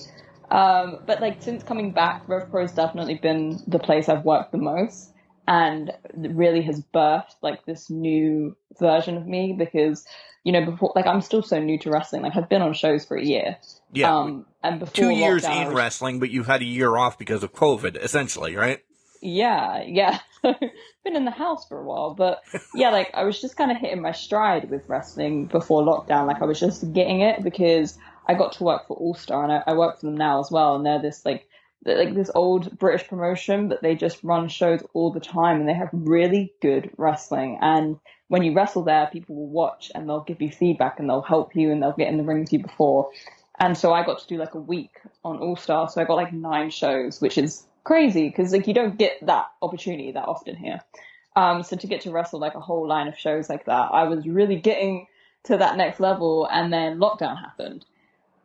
But like, since coming back, Rev Pro has definitely been the place I've worked the most, and it really has birthed like this new version of me, because before, like, I'm still so new to wrestling. Like, I've been on shows for a year. Yeah. And before 2 years lockdown, in wrestling, but you've had a year off because of COVID, essentially, right? Yeah. Been in the house for a while, but yeah, like, I was just kind of hitting my stride with wrestling before lockdown. Like, I was just getting it because I got to work for All Star, and I work for them now as well. And they're this this old British promotion, but they just run shows all the time, and they have really good wrestling. And when you wrestle there, people will watch and they'll give you feedback and they'll help you and they'll get in the ring with you before. And so I got to do like a week on All Star, so I got like 9 shows, which is crazy because like you don't get that opportunity that often here. So to get to wrestle like a whole line of shows like that, I was really getting to that next level, and then lockdown happened.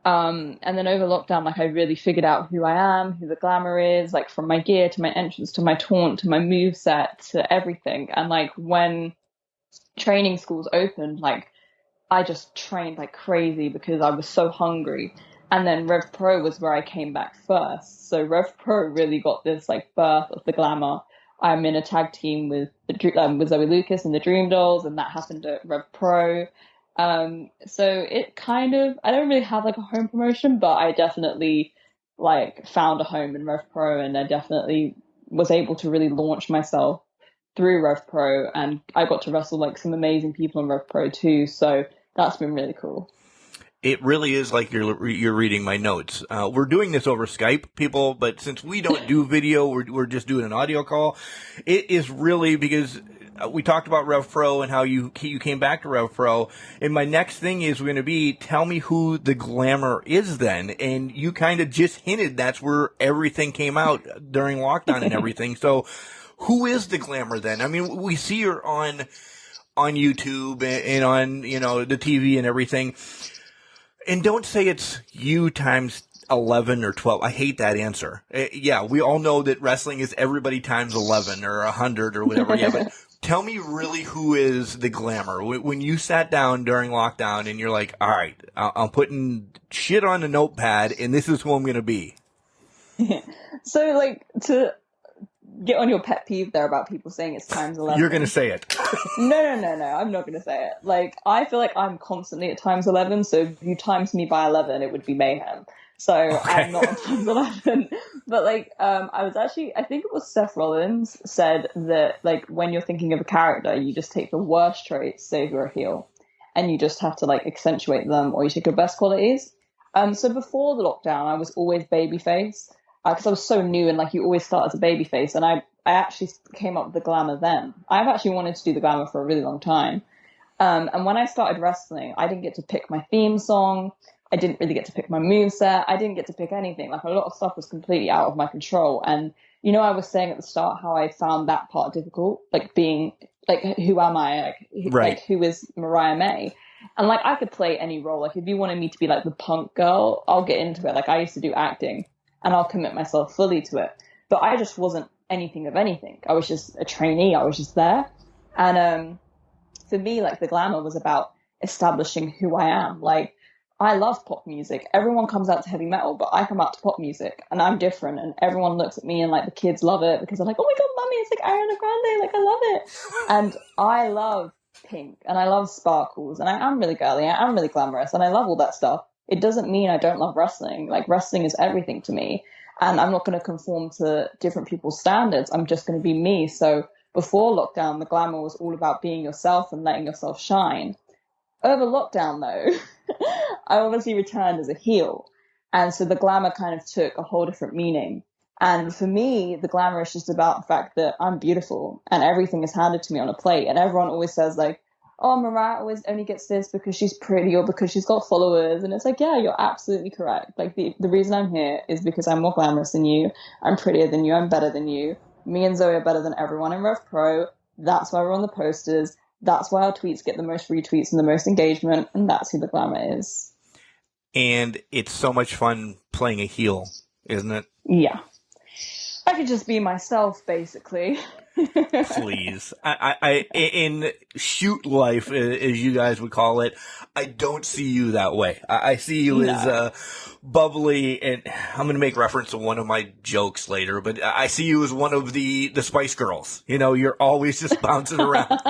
And then over lockdown, like, I really figured out who I am, who the Glamour is, like, from my gear to my entrance to my taunt to my moveset to everything. And like, when training schools opened, like, I just trained like crazy because I was so hungry. And then Rev Pro was where I came back first. So Rev Pro really got this like birth of the Glamour. I'm in a tag team with Zoe Lucas and the Dream Dolls, and that happened at Rev Pro. So it kind of, I don't really have like a home promotion, but I definitely like found a home in Rev Pro, and I definitely was able to really launch myself through Rev Pro, and I got to wrestle like some amazing people in Rev Pro too. So that's been really cool. It really is like you're reading my notes. We're doing this over Skype, people, but since we don't do video, we're just doing an audio call. It is really because we talked about Rev Pro and how you came back to Rev Pro. And my next thing is going to be, tell me who the Glamour is then. And you kind of just hinted that's where everything came out during lockdown and everything. So who is the Glamour then? I mean, we see her on YouTube and on, the TV and everything. And don't say it's you times 11 or 12. I hate that answer. Yeah, we all know that wrestling is everybody times 11 or 100 or whatever. Yeah, but tell me really who is the Glamour. When you sat down during lockdown and you're like, all right, I'm putting shit on a notepad and this is who I'm going to be. So, like, to get on your pet peeve there about people saying it's times 11. You're going to say it. No, I'm not going to say it. Like, I feel like I'm constantly at times 11, so if you times me by 11, it would be mayhem. So okay. I'm not on times 11. But, like, I think it was Seth Rollins said that, like, when you're thinking of a character, you just take the worst traits, say if you're a heel, and you just have to, like, accentuate them, or you take your best qualities. So before the lockdown, I was always babyface, because I was so new, and, like, you always start as a babyface, and I actually came up with the Glamour then. I've actually wanted to do the Glamour for a really long time. And when I started wrestling, I didn't get to pick my theme song. I didn't really get to pick my moveset. I didn't get to pick anything. Like, a lot of stuff was completely out of my control. And, I was saying at the start how I found that part difficult, like being, like, who am I? Like, who is Mariah May? And, like, I could play any role. Like, if you wanted me to be, like, the punk girl, I'll get into it. Like, I used to do acting, and I'll commit myself fully to it. But I just wasn't anything of anything. I was just a trainee. I was just there. And for me, like, the Glamour was about establishing who I am. Like, I love pop music. Everyone comes out to heavy metal, but I come out to pop music, and I'm different. And everyone looks at me, and, like, the kids love it because they're like, "Oh my god, mommy, it's like Ariana Grande! Like, I love it." And I love pink, and I love sparkles, and I am really girly. I am really glamorous, and I love all that stuff. It doesn't mean I don't love wrestling. Like, wrestling is everything to me, and I'm not going to conform to different people's standards. I'm just going to be me. So before lockdown, the Glamour was all about being yourself and letting yourself shine. Over lockdown, though, I obviously returned as a heel. And so the Glamour kind of took a whole different meaning. And for me, the Glamour is just about the fact that I'm beautiful and everything is handed to me on a plate. And everyone always says, like, oh, Mariah always only gets this because she's pretty or because she's got followers. And it's like, yeah, you're absolutely correct. Like, the reason I'm here is because I'm more glamorous than you. I'm prettier than you. I'm better than you. Me and Zoe are better than everyone in Rev Pro. That's why we're on the posters. That's why our tweets get the most retweets and the most engagement, and that's who the Glamour is. And it's so much fun playing a heel, isn't it? Yeah. I could just be myself, basically. Please. I in shoot life, as you guys would call it, I don't see you that way. I see you as bubbly, and I'm going to make reference to one of my jokes later, but I see you as one of the Spice Girls. You're always just bouncing around.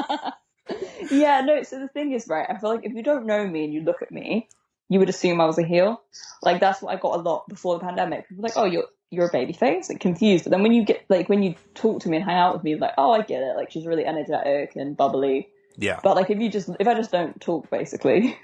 Yeah, no, so the thing is, right, I feel like if you don't know me and you look at me, you would assume I was a heel. Like, that's what I got a lot before the pandemic. People were like, oh, you're a baby face, like, confused. But then when you talk to me and hang out with me, like, oh, I get it. Like, she's really energetic and bubbly. Yeah. But, like, if I just don't talk, basically,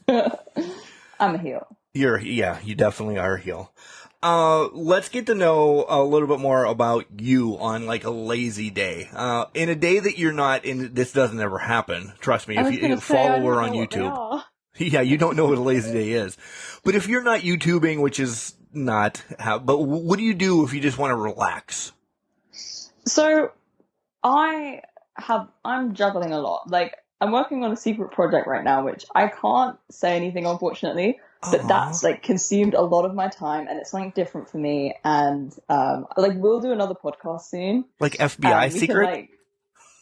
I'm a heel. You definitely are a heel. Let's get to know a little bit more about you on, like, a lazy day. In a day that you're not in, this doesn't ever happen. Trust me, if you follow her on YouTube. Yeah, you don't know what a lazy day is. But if you're not YouTubing, which is not how, but what do you do if you just want to relax? So I'm juggling a lot. Like, I'm working on a secret project right now, which I can't say anything, unfortunately. But that's, like, consumed a lot of my time, and it's something different for me. And, like, we'll do another podcast soon. Like FBI secret?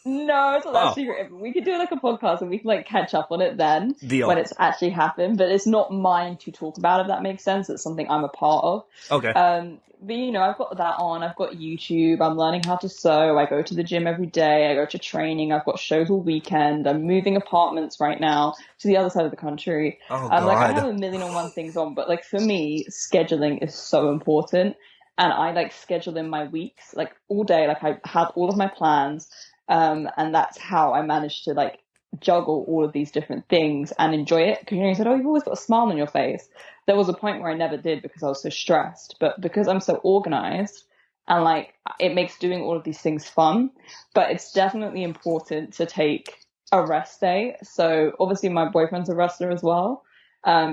No, it's not that secret. We could do, like, a podcast, and we can, like, catch up on it then. Deal. When it's actually happened. But it's not mine to talk about, if that makes sense. It's something I'm a part of. Okay. But, I've got that on. I've got YouTube. I'm learning how to sew. I go to the gym every day. I go to training. I've got shows all weekend. I'm moving apartments right now to the other side of the country. Oh, God. Like, I have a million and one things on. But, like, for me, scheduling is so important. And I, like, schedule in my weeks, like, all day. Like, I have all of my plans. And that's how I managed to, like, juggle all of these different things and enjoy it. Because, you said, oh, you've always got a smile on your face. There was a point where I never did because I was so stressed. But because I'm so organized and like it makes doing all of these things fun. But it's definitely important to take a rest day. So obviously my boyfriend's a wrestler as well.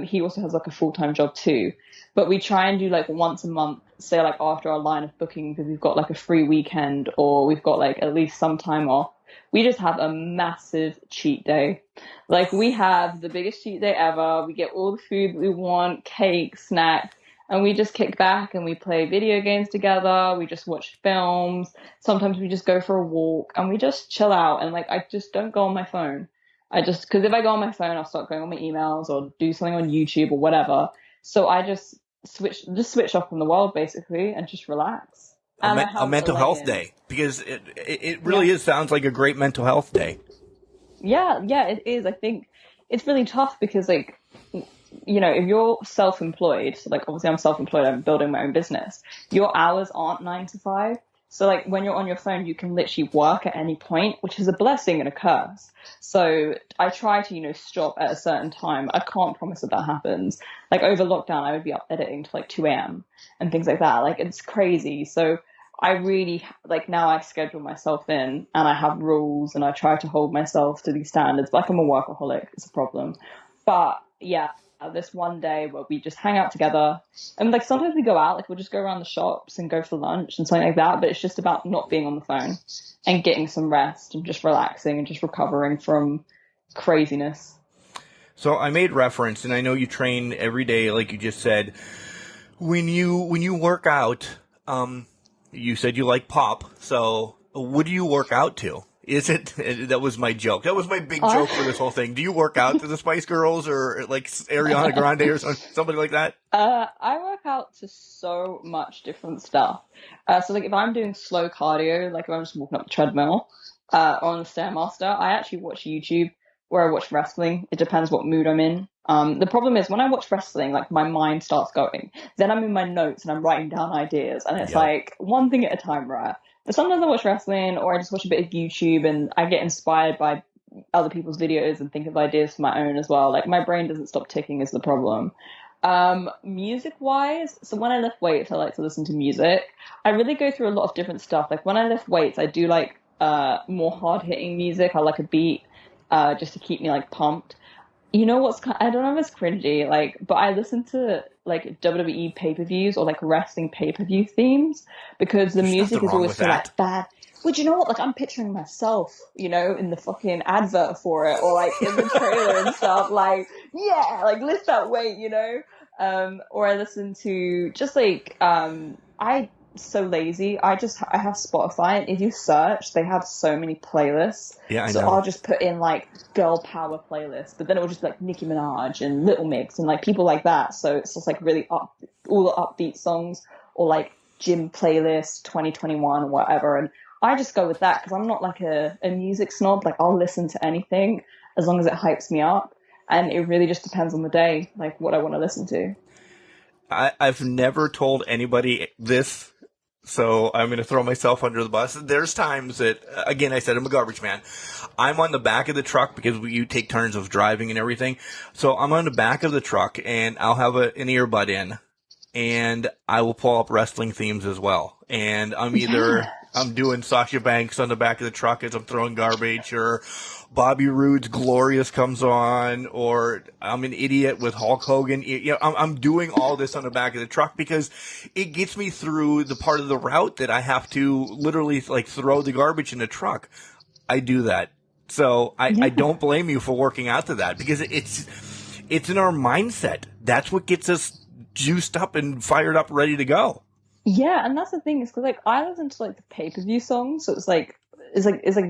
He also has like a full-time job too. But we try and do like once a month, say like after our line of booking, because we've got like a free weekend or we've got like at least some time off. We just have a massive cheat day. Like we have the biggest cheat day ever. We get all the food we want, cake, snacks, and we just kick back and we play video games together. We just watch films. Sometimes we just go for a walk and we just chill out. And like, I just don't go on my phone. Because if I go on my phone, I'll start going on my emails or do something on YouTube or whatever. So I just switch off from the world basically and just relax. A mental health day, because it really sounds like a great mental health day. Yeah, it is. I think it's really tough because, like, you know, if you're self-employed, so like obviously I'm self-employed, I'm building my own business, your hours aren't 9 to 5. So like when you're on your phone, you can literally work at any point, which is a blessing and a curse. So I try to, you know, stop at a certain time. I can't promise that happens. Like over lockdown, I would be up editing to like 2 a.m. and things like that. Like it's crazy. So I really, like now I schedule myself in and I have rules and I try to hold myself to these standards. Like I'm a workaholic, it's a problem. But yeah, this one day where we just hang out together and like sometimes we go out, like we'll just go around the shops and go for lunch and something like that. But it's just about not being on the phone and getting some rest and just relaxing and just recovering from craziness. So I made reference, and I know you train every day, like you just said. When you work out, you said you like pop. So what do you work out to? That was my joke. That was my big joke for this whole thing. Do you work out to the Spice Girls or like Ariana Grande or somebody like that? I work out to so much different stuff. So like if I'm doing slow cardio, like if I'm just walking up the treadmill, on the Stairmaster, I actually watch YouTube where I watch wrestling. It depends what mood I'm in. The problem is when I watch wrestling, like my mind starts going. Then I'm in my notes and I'm writing down ideas, and it's like one thing at a time, right? But sometimes I watch wrestling or I just watch a bit of YouTube and I get inspired by other people's videos and think of ideas for my own as well. Like my brain doesn't stop ticking is the problem. Music wise, so when I lift weights, I like to listen to music. I really go through a lot of different stuff. Like when I lift weights, I do like more hard hitting music. I like a beat just to keep me like pumped. You know what's I don't know if it's cringy, like, but I listen to like WWE pay-per-views or like wrestling pay-per-view themes because the music is always so like bad. Well, you know what? Like I'm picturing myself, you know, in the fucking advert for it or like in the trailer and stuff. Like, yeah, like lift that weight, you know. Or I listen to just like I so lazy. I have Spotify, and if you search, they have so many playlists. Yeah, I know. I'll just put in like girl power playlist, but then it will just be like Nicki Minaj and Little Mix and like people like that. So it's just like really all the upbeat songs or like gym playlist 2021 or whatever. And I just go with that because I'm not like a music snob. Like I'll listen to anything as long as it hypes me up. And it really just depends on the day, like what I want to listen to. I've never told anybody this, so I'm going to throw myself under the bus. There's times that, again, I said I'm a garbage man. I'm on the back of the truck because you take turns of driving and everything. So I'm on the back of the truck, and I'll have an earbud in, and I will pull up wrestling themes as well. And I'm doing Sasha Banks on the back of the truck as I'm throwing garbage, or Bobby Roode's Glorious comes on, or I'm an idiot with Hulk Hogan. You know, I'm doing all this on the back of the truck because it gets me through the part of the route that I have to literally like throw the garbage in the truck. I do that. So I don't blame you for working out to that because it's in our mindset. That's what gets us juiced up and fired up, ready to go. Yeah, and that's the thing is because like I listen to like the pay-per-view songs, so it's like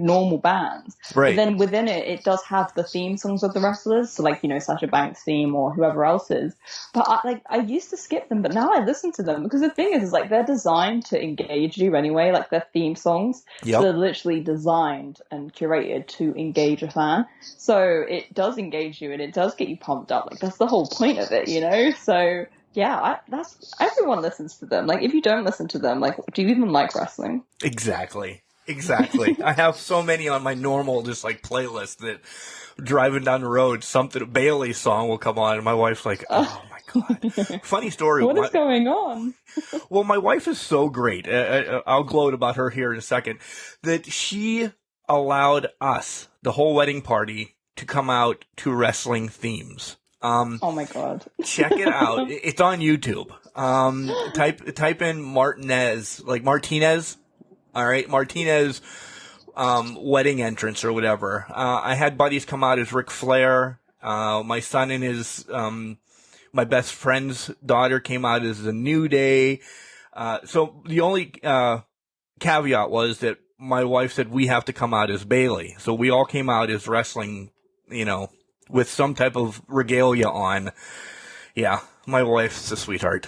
normal bands. Right. But then within it, it does have the theme songs of the wrestlers, so like, you know, Sasha Banks' theme or whoever else's. But I used to skip them, but now I listen to them because the thing is like they're designed to engage you anyway. Like their theme songs, so they're literally designed and curated to engage a fan. So it does engage you and it does get you pumped up. Like that's the whole point of it, you know. So. Yeah, everyone listens to them. Like, if you don't listen to them, like, do you even like wrestling? Exactly. I have so many on my normal, just like playlist that driving down the road, a Bailey song will come on, and my wife's like, "Oh my God. Funny story. What is going on? Well, my wife is so great. I'll gloat about her here in a second. That she allowed us, the whole wedding party, to come out to wrestling themes. Oh my God. Check it out. It's on YouTube. Type in Martinez, like Martinez. All right, Martinez wedding entrance or whatever. I had buddies come out as Ric Flair. My son and his my best friend's daughter came out as the New Day. So the only caveat was that my wife said we have to come out as Bailey. So we all came out as wrestling, with some type of regalia on. Yeah, my wife's a sweetheart.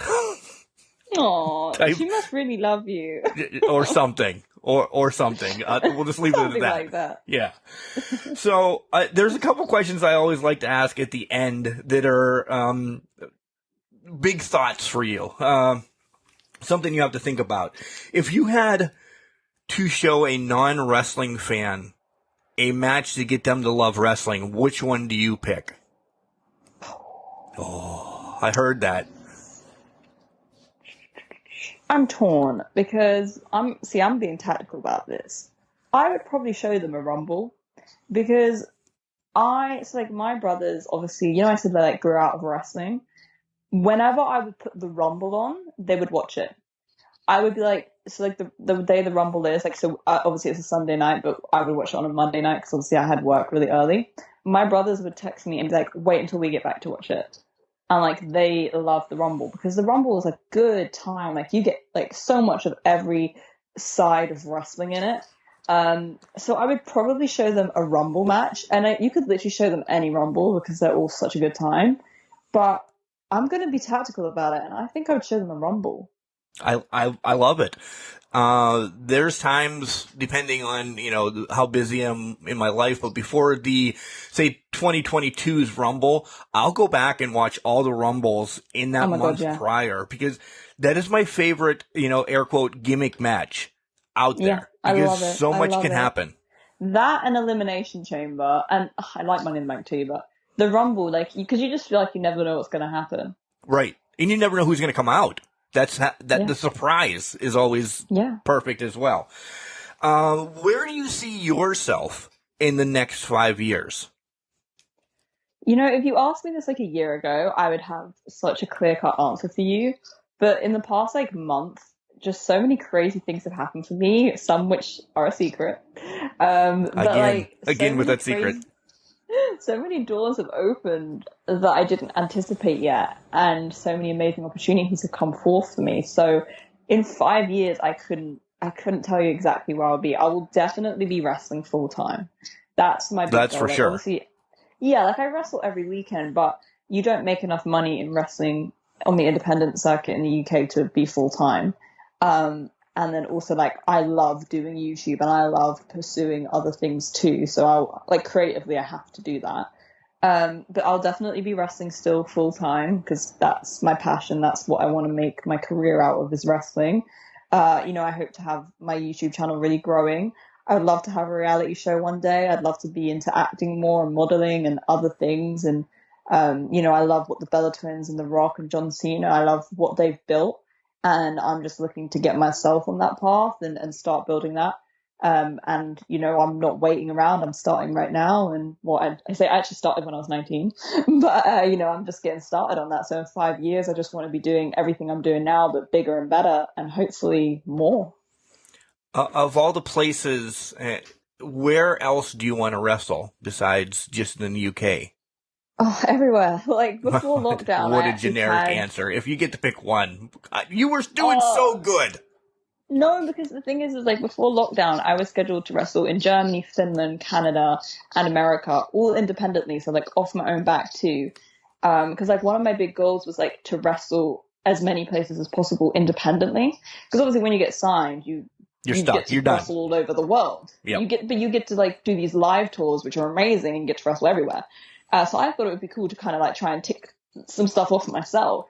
Oh, she must really love you. Or something. Or something. We'll just leave it at that. Like that. Yeah. So there's a couple questions I always like to ask at the end that are big thoughts for you. Something you have to think about. If you had to show a non-wrestling fan a match to get them to love wrestling, which one do you pick? Oh, I heard that. I'm torn because I'm being tactical about this. I would probably show them a Rumble because my brothers, obviously, I said they like grew out of wrestling. Whenever I would put the Rumble on, they would watch it. I would be like, the day the Rumble is, obviously it's a Sunday night, but I would watch it on a Monday night because obviously I had work really early. My brothers would text me and be like, wait until we get back to watch it. And they love the Rumble because the Rumble is a good time. You get so much of every side of wrestling in it. So I would probably show them a Rumble match, and you could literally show them any Rumble because they're all such a good time. But I'm going to be tactical about it, and I think I would show them a Rumble. I love it. There's times, depending on, how busy I'm in my life, but before the, say, 2022's Rumble, I'll go back and watch all the Rumbles in that month prior, because that is my favorite, air quote, gimmick match out there. Yeah, because I love it. So much can happen. That and Elimination Chamber, and I like Money in the Bank too, but the Rumble, because you just feel like you never know what's going to happen. Right. And you never know who's going to come out. The surprise is always perfect as well. Where do you see yourself in the next 5 years? If you asked me this a year ago, I would have such a clear-cut answer for you. But in the past month, just so many crazy things have happened for me, some which are a secret. Again with that secret. So many doors have opened that I didn't anticipate yet, and so many amazing opportunities have come forth for me. So in 5 years, I couldn't tell you exactly where I'll be. I will definitely be wrestling full time. That's my big goal. That's for sure. Obviously, I wrestle every weekend, but you don't make enough money in wrestling on the independent circuit in the UK to be full time. And then also, I love doing YouTube and I love pursuing other things too. So I'll, creatively, I have to do that. But I'll definitely be wrestling still full time because that's my passion. That's what I want to make my career out of, is wrestling. I hope to have my YouTube channel really growing. I would love to have a reality show one day. I'd love to be into acting more and modeling and other things. And, I love what the Bella Twins and The Rock and John Cena, I love what they've built. And I'm just looking to get myself on that path and start building that. I'm not waiting around. I'm starting right now. And I actually started when I was 19. But, I'm just getting started on that. So in 5 years, I just want to be doing everything I'm doing now, but bigger and better, and hopefully more. Of all the places, where else do you want to wrestle besides just in the UK? Oh, everywhere. Before lockdown. What a generic answer. If you get to pick one, you were doing so good. No, because the thing is before lockdown, I was scheduled to wrestle in Germany, Finland, Canada, and America, all independently. So off my own back too. Because one of my big goals was to wrestle as many places as possible independently. Because obviously when you get signed, you're stuck. Get to wrestle all over the world. Yep. You get to do these live tours, which are amazing, and you get to wrestle everywhere. So I thought it would be cool to kind of try and tick some stuff off myself.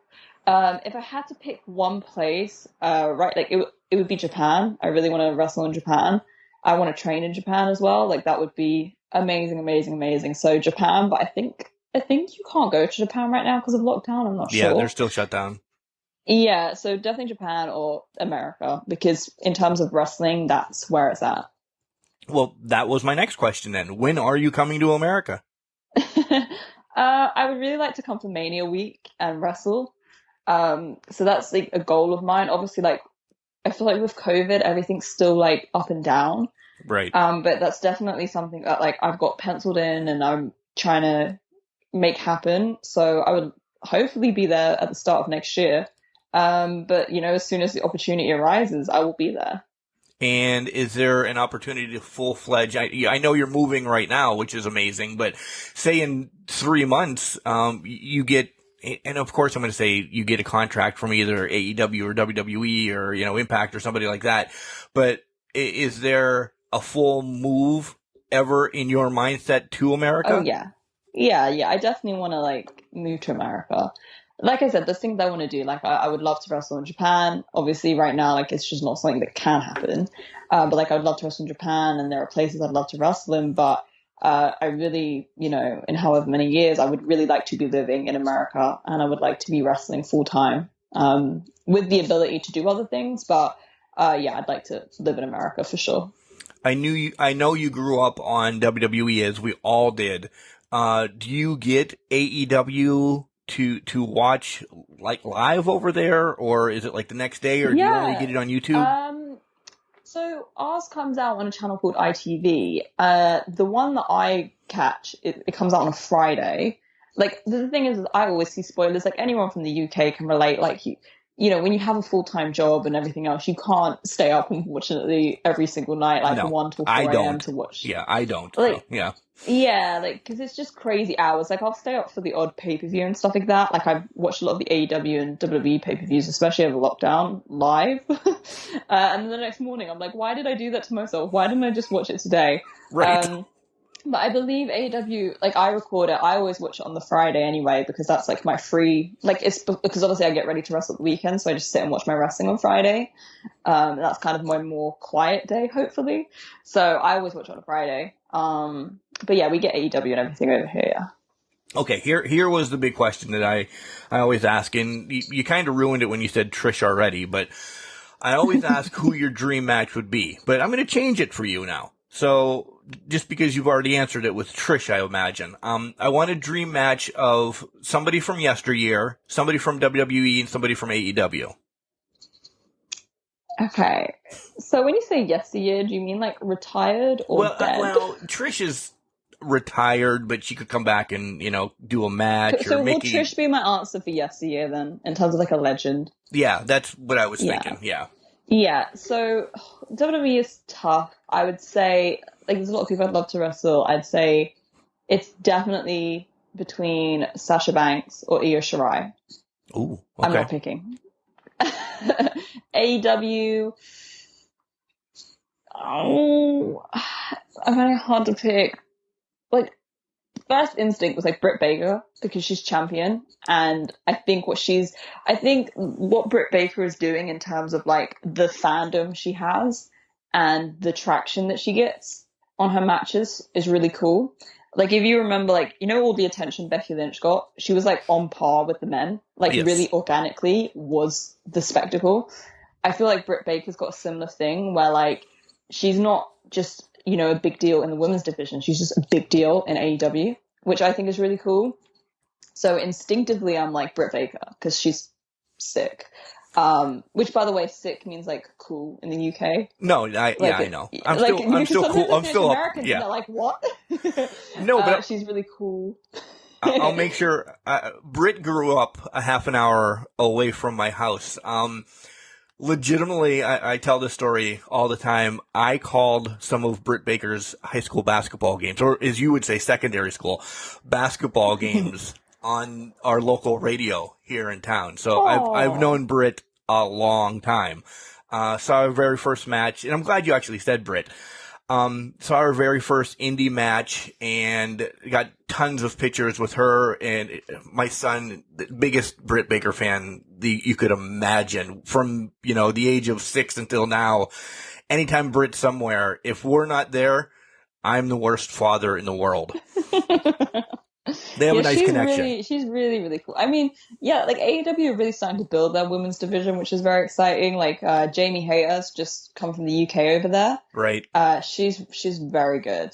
If I had to pick one place, it would be Japan. I really want to wrestle in Japan. I want to train in Japan as well. That would be amazing, amazing, amazing. So Japan, but I think I think you can't go to Japan right now because of lockdown. I'm not Yeah, they're sure. still shut down. Yeah, so definitely Japan or America because in terms of wrestling, that's where it's at. Well, that was my next question then. When are you coming to America? I would really like to come to Mania week and wrestle. So that's like a goal of mine. Obviously, like I feel like with COVID, everything's still like up and down. Right. But that's definitely something that like I've got penciled in and I'm trying to make happen. So I would hopefully be there at the start of next year. But you know, as soon as the opportunity arises, I will be there. And is there an opportunity to full-fledged? I know you're moving right now, which is amazing, but say in 3 months, you get, and of course I'm going to say you get a contract from either AEW or WWE or, Impact or somebody like that. But is there a full move ever in your mindset to America? Oh yeah. Yeah. I definitely want to like move to America. Like I said, there's things I want to do. Like I would love to wrestle in Japan. Obviously, right now, like it's just not something that can happen. But like I would love to wrestle in Japan, and there are places I'd love to wrestle in. But I really, in however many years, I would really like to be living in America, and I would like to be wrestling full time, with the ability to do other things. But yeah, I'd like to live in America for sure. I know you grew up on WWE as we all did. Do you get AEW to watch like live over there, or is it like the next day, or do you only get it on YouTube? So ours comes out on a channel called ITV. The one that I catch, it comes out on a Friday. Like the thing is, I always see spoilers. Like anyone from the UK can relate. Like when you have a full-time job and everything else, you can't stay up, unfortunately, every single night, like No, 1 till 4 I a.m. don't. to watch. Yeah, I don't. Like, yeah. Yeah, like, because it's just crazy hours. Like, I'll stay up for the odd pay-per-view and stuff like that. Like, I've watched a lot of the AEW and WWE pay-per-views, especially over lockdown, live. And then the next morning, I'm like, why did I do that to myself? Why didn't I just watch it today? Right. But I believe AEW, like, I record it. I always watch it on the Friday anyway, because that's, like, my free... Like, it's because obviously I get ready to wrestle at the weekend, so I just sit and watch my wrestling on Friday. That's kind of my more quiet day, hopefully. So I always watch on a Friday. But yeah, we get AEW and everything over here, yeah. Okay, here was the big question that I always ask, and you kind of ruined it when you said Trish already, but I always ask who your dream match would be. But I'm going to change it for you now. So, just because you've already answered it with Trish, I imagine. I want a dream match of somebody from yesteryear, somebody from WWE, and somebody from AEW. Okay. So when you say yesteryear, do you mean like retired or dead? Well, Trish is retired, but she could come back and, do a match. So or will Trish be my answer for yesteryear then, in terms of like a legend? Yeah, that's what I was thinking, yeah. Yeah, so WWE is tough. I would say, like, there's a lot of people I'd love to wrestle. I'd say it's definitely between Sasha Banks or Io Shirai. Ooh, okay. I'm not picking. AEW. Oh, I'm finding it hard to pick. Like, first instinct was like Britt Baker because she's champion, and I think what Britt Baker is doing in terms of like the fandom she has and the traction that she gets on her matches is really cool. Like if you remember, like all the attention Becky Lynch got, she was like on par with the men. Like Yes. really organically was the spectacle. I feel like Britt Baker's got a similar thing where like she's not just a big deal in the women's division. She's just a big deal in AEW, which I think is really cool. So instinctively, I'm like Britt Baker because she's sick. Which, by the way, sick means like cool in the UK. No, I know. I'm still cool. I'm still up. Yeah. They're like, what? No, but she's really cool. I'll make sure. Britt grew up a half an hour away from my house. Legitimately, I tell this story all the time. I called some of Britt Baker's high school basketball games, or as you would say, secondary school basketball games on our local radio here in town. So I've known Britt a long time. Saw our very first match, and I'm glad you actually said Britt. Saw our very first indie match and got tons of pictures with her and my son, the biggest Britt Baker fan you could imagine from, the age of 6 until now. Anytime Britt's somewhere, if we're not there, I'm the worst father in the world. They have a nice connection. She's really, really cool. I mean, yeah, like AEW are really starting to build their women's division, which is very exciting. Like Jamie Hayter's just come from the UK over there. Right. She's very good.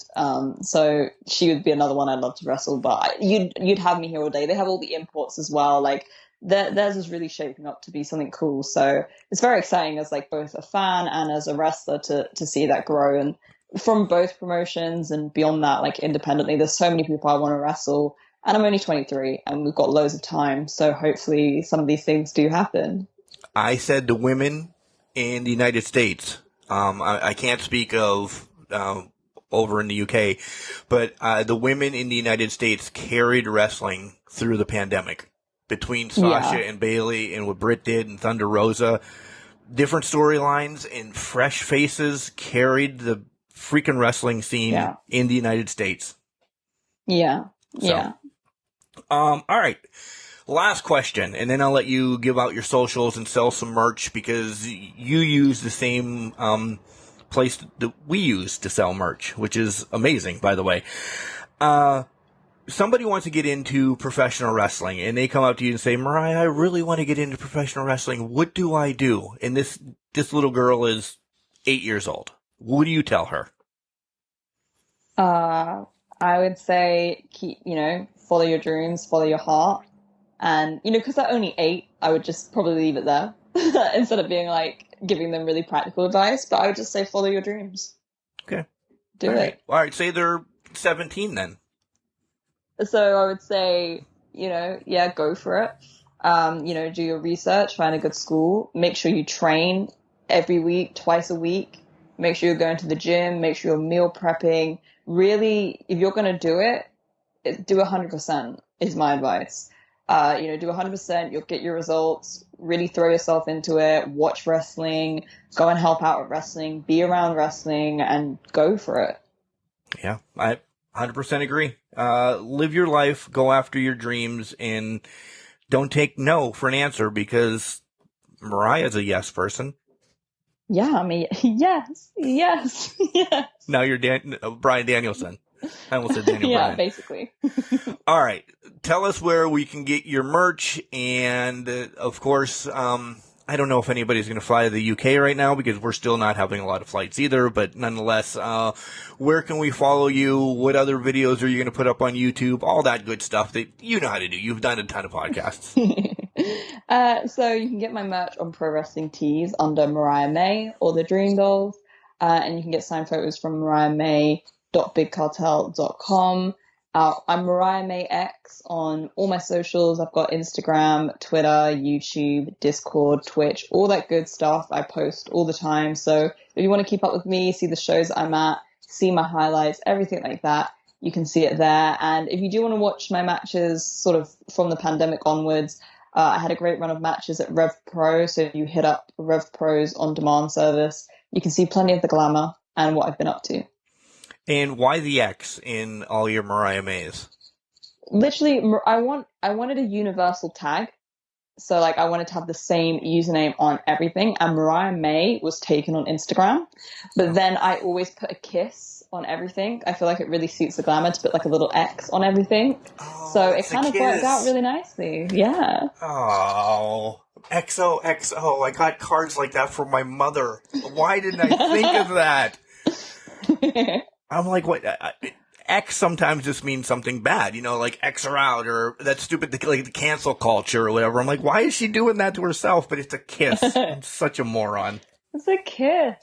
So she would be another one I'd love to wrestle, but you'd have me here all day. They have all the imports as well. Like theirs is really shaping up to be something cool. So it's very exciting as like both a fan and as a wrestler to see that grow. And from both promotions and beyond that, like independently, there's so many people I want to wrestle. And I'm only 23 and we've got loads of time. So hopefully some of these things do happen. I said the women in the United States, I can't speak of over in the UK, but the women in the United States carried wrestling through the pandemic. Between Sasha and Bailey and what Britt did and Thunder Rosa, different storylines and fresh faces carried the freaking wrestling scene in the United States. Yeah. So, yeah. All right. Last question, and then I'll let you give out your socials and sell some merch because you use the same place that we use to sell merch, which is amazing, by the way. Somebody wants to get into professional wrestling, and they come up to you and say, Mariah, I really want to get into professional wrestling. What do I do? And this little girl is 8 years old. What do you tell her? I would say follow your dreams, follow your heart. And, because they're only 8, I would just probably leave it there instead of being like giving them really practical advice. But I would just say, follow your dreams. Okay. Do it. All right. Say they're 17 then. So I would say, go for it. Do your research, find a good school, make sure you train every week, twice a week, make sure you're going to the gym, make sure you're meal prepping. Really, if you're going to do it, do 100% is my advice. Do 100%, you'll get your results, really throw yourself into it, watch wrestling, go and help out with wrestling, be around wrestling, and go for it. Yeah, I 100% agree. Live your life, go after your dreams, and don't take no for an answer because Mariah's a yes person. Yeah, I mean, yes. Now you're Brian Danielson. I almost said Daniel Bryan. Yeah, basically. All right. Tell us where we can get your merch. And, of course, I don't know if anybody's going to fly to the UK right now because we're still not having a lot of flights either. But nonetheless, where can we follow you? What other videos are you going to put up on YouTube? All that good stuff that you know how to do. You've done a ton of podcasts. So you can get my merch on Pro Wrestling Tees under Mariah May or the Dream Dolls. And you can get signed photos from mariahmay.bigcartel.com. I'm Mariah May X on all my socials. I've got Instagram, Twitter, YouTube, Discord, Twitch, all that good stuff. I post all the time. So if you want to keep up with me, see the shows that I'm at, see my highlights, everything like that, you can see it there. And if you do want to watch my matches sort of from the pandemic onwards, I had a great run of matches at Rev Pro. So if you hit up Rev Pro's on-demand service, you can see plenty of the glamour and what I've been up to. And why the X in all your Mariah Mays? Literally, I wanted a universal tag. So, like, I wanted to have the same username on everything. And Mariah May was taken on Instagram. But then I always put a kiss on everything. I feel like it really suits the glamour to put, like, a little X on everything. So it kind of worked out really nicely. Yeah. Oh, XOXO. I got cards like that for my mother. Why didn't I think of that? I'm like, what? X sometimes just means something bad, like X her out or that stupid, like the cancel culture or whatever. I'm like, why is she doing that to herself? But it's a kiss. I'm such a moron. It's a kiss.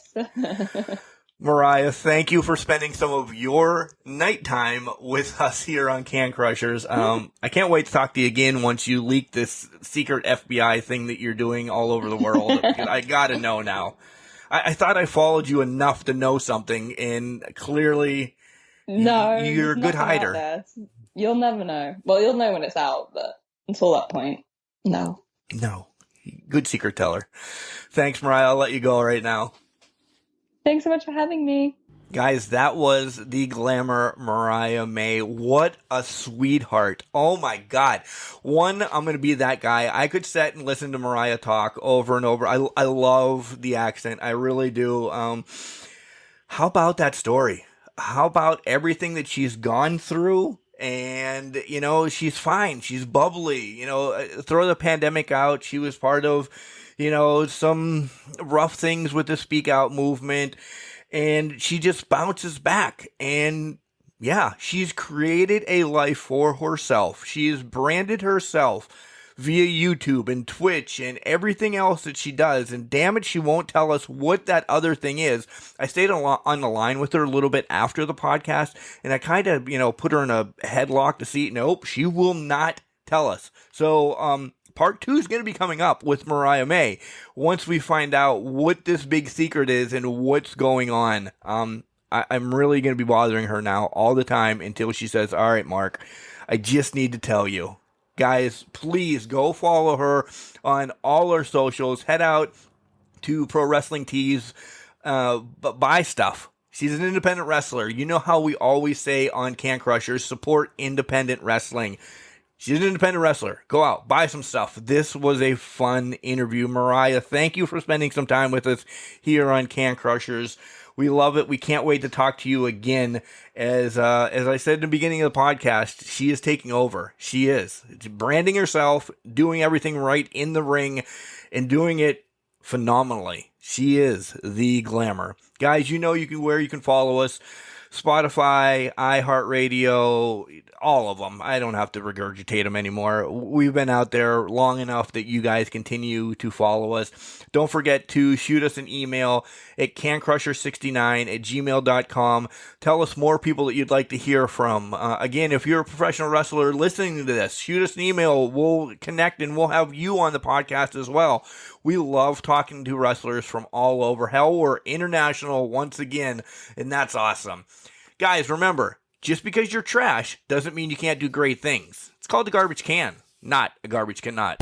Mariah, thank you for spending some of your nighttime with us here on Can Crushers. I can't wait to talk to you again once you leak this secret FBI thing that you're doing all over the world. I gotta know now. I thought I followed you enough to know something, and clearly you're a good hider. You'll never know. Well, you'll know when it's out, but until that point, no. No. Good secret teller. Thanks, Mariah. I'll let you go right now. Thanks so much for having me. Guys, that was the Glamour Mariah May. What a sweetheart. Oh my God. I'm going to be that guy. I could sit and listen to Mariah talk over and over. I love the accent. I really do. How about that story? How about everything that she's gone through And, you know, she's fine. She's bubbly. You know, throw the pandemic out. She was part of, you know, some rough things with the Speak Out movement. And she just bounces back. And yeah, she's created a life for herself. She has branded herself via YouTube and Twitch and everything else that she does. And damn it, she won't tell us what that other thing is. I stayed on the line with her a little bit after the podcast, and I kind of, you know, put her in a headlock to see. Nope, she will not tell us. So, part 2 is going to be coming up with Mariah May once we find out what this big secret is and what's going on. I'm really going to be bothering her now all the time until she says, all right, Mark, I just need to tell you. Guys, please go follow her on all our socials. Head out to Pro Wrestling Tees, buy stuff. She's an independent wrestler. You know how we always say on Can Crushers, support independent wrestling. She's an independent wrestler. Go out, buy some stuff. This was a fun interview. Mariah, thank you for spending some time with us here on Can Crushers. We love it. We can't wait to talk to you again. As I said in the beginning of the podcast, she is taking over. She is branding herself, doing everything right in the ring, and doing it phenomenally. She is the Glamour. Guys, you know where you can follow us. Spotify, iHeartRadio, all of them. I don't have to regurgitate them anymore. We've been out there long enough that you guys continue to follow us. Don't forget to shoot us an email at cancrusher69@gmail.com. Tell us more people that you'd like to hear from. Again, if you're a professional wrestler listening to this, shoot us an email. We'll connect and we'll have you on the podcast as well. We love talking to wrestlers from all over. Hell, we're international once again, and that's awesome. Guys, remember, just because you're trash doesn't mean you can't do great things. It's called a garbage can, not a garbage cannot.